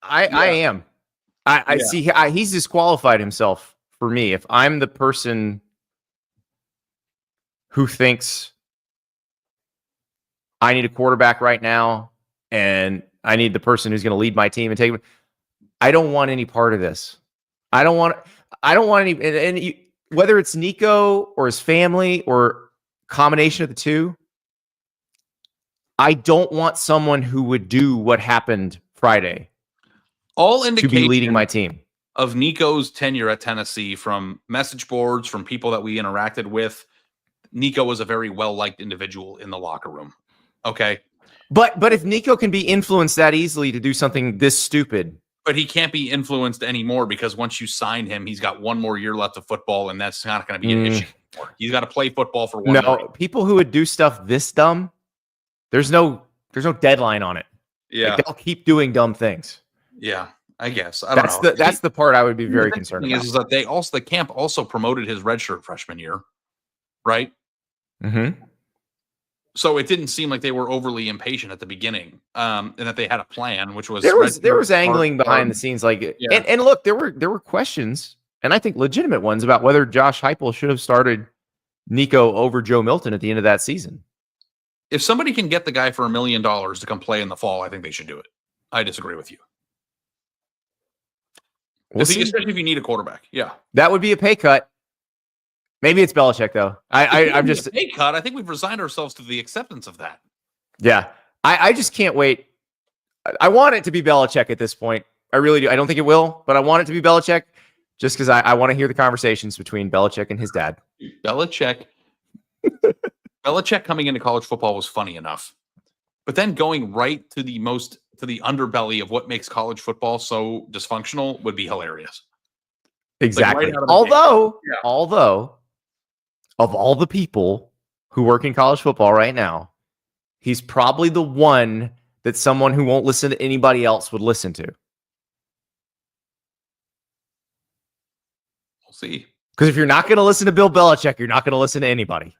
I am. I see. He's disqualified himself for me. If I'm the person who thinks I need a quarterback right now, and I need the person who's going to lead my team and take it, I don't want any part of this. I don't want any, whether it's Nico or his family or combination of the two. I don't want someone who would do what happened Friday. All to indication be leading my team. of Nico's tenure at Tennessee, from message boards, from people that we interacted with, Nico was a very well-liked individual in the locker room. Okay. But if Nico can be influenced that easily to do something this stupid, but he can't be influenced anymore because once you sign him, he's got one more year left of football, and that's not going to be an issue anymore. He's got to play football for one more year. People who would do stuff this dumb, there's no deadline on it. Yeah. Like, they'll keep doing dumb things. Yeah, I guess. I don't know. That's the part I would be very concerned about. Is that the camp also promoted his redshirt freshman year, right? Mm-hmm. So it didn't seem like they were overly impatient at the beginning, and that they had a plan, which was there was angling behind the scenes, like and look, there were questions, and I think legitimate ones, about whether Josh Heupel should have started Nico over Joe Milton at the end of that season. If somebody can get the guy for $1 million to come play in the fall, I think they should do it. I disagree with you. Especially if you need a quarterback. Yeah, that would be a pay cut. Maybe it's Belichick, though. I'm just a pay cut. I think we've resigned ourselves to the acceptance of that. Yeah, I just can't wait. I want it to be Belichick at this point. I really do. I don't think it will, but I want it to be Belichick just because I want to hear the conversations between Belichick and his dad. Belichick coming into college football was funny enough, but then going right to the underbelly of what makes college football so dysfunctional would be hilarious. Exactly. Like right although of all the people who work in college football right now, he's probably the one that someone who won't listen to anybody else would listen to. We'll see. Because if you're not going to listen to Bill Belichick, you're not going to listen to anybody.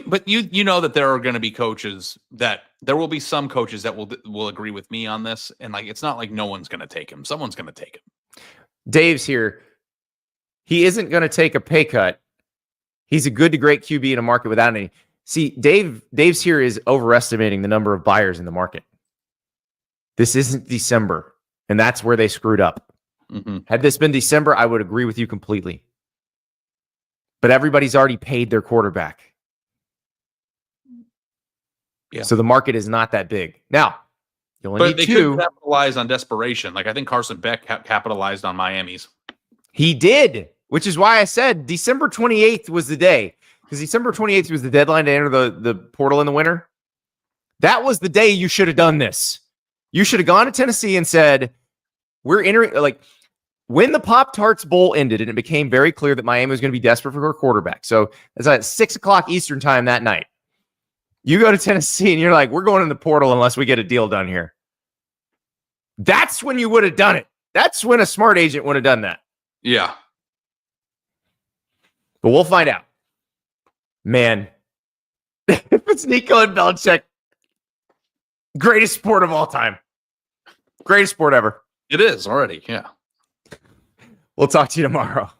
But you know that there are going to be coaches that there will be some coaches that will agree with me on this, and like it's not like no one's going to take him. Someone's going to take him. Dave's here. He isn't going to take a pay cut. He's a good to great QB in a market without any. See, Dave's here is overestimating the number of buyers in the market. This isn't December, and that's where they screwed up. Mm-hmm. Had this been December, I would agree with you completely. But everybody's already paid their quarterback. Yeah. So the market is not that big. Now, you only need they two. could capitalize on desperation. Like I think Carson Beck capitalized on Miami's. He did, which is why I said December 28th was the day. Because December 28th was the deadline to enter the portal in the winter. That was the day you should have done this. You should have gone to Tennessee and said, we're entering, like, when the Pop-Tarts Bowl ended and it became very clear that Miami was going to be desperate for a quarterback. So it's at 6 o'clock Eastern time that night. You go to Tennessee and you're like, we're going in the portal unless we get a deal done here. That's when you would have done it. That's when a smart agent would have done that. Yeah. But we'll find out. Man, if it's Nico and Belichick, greatest sport of all time. Greatest sport ever. It is already. Yeah. We'll talk to you tomorrow.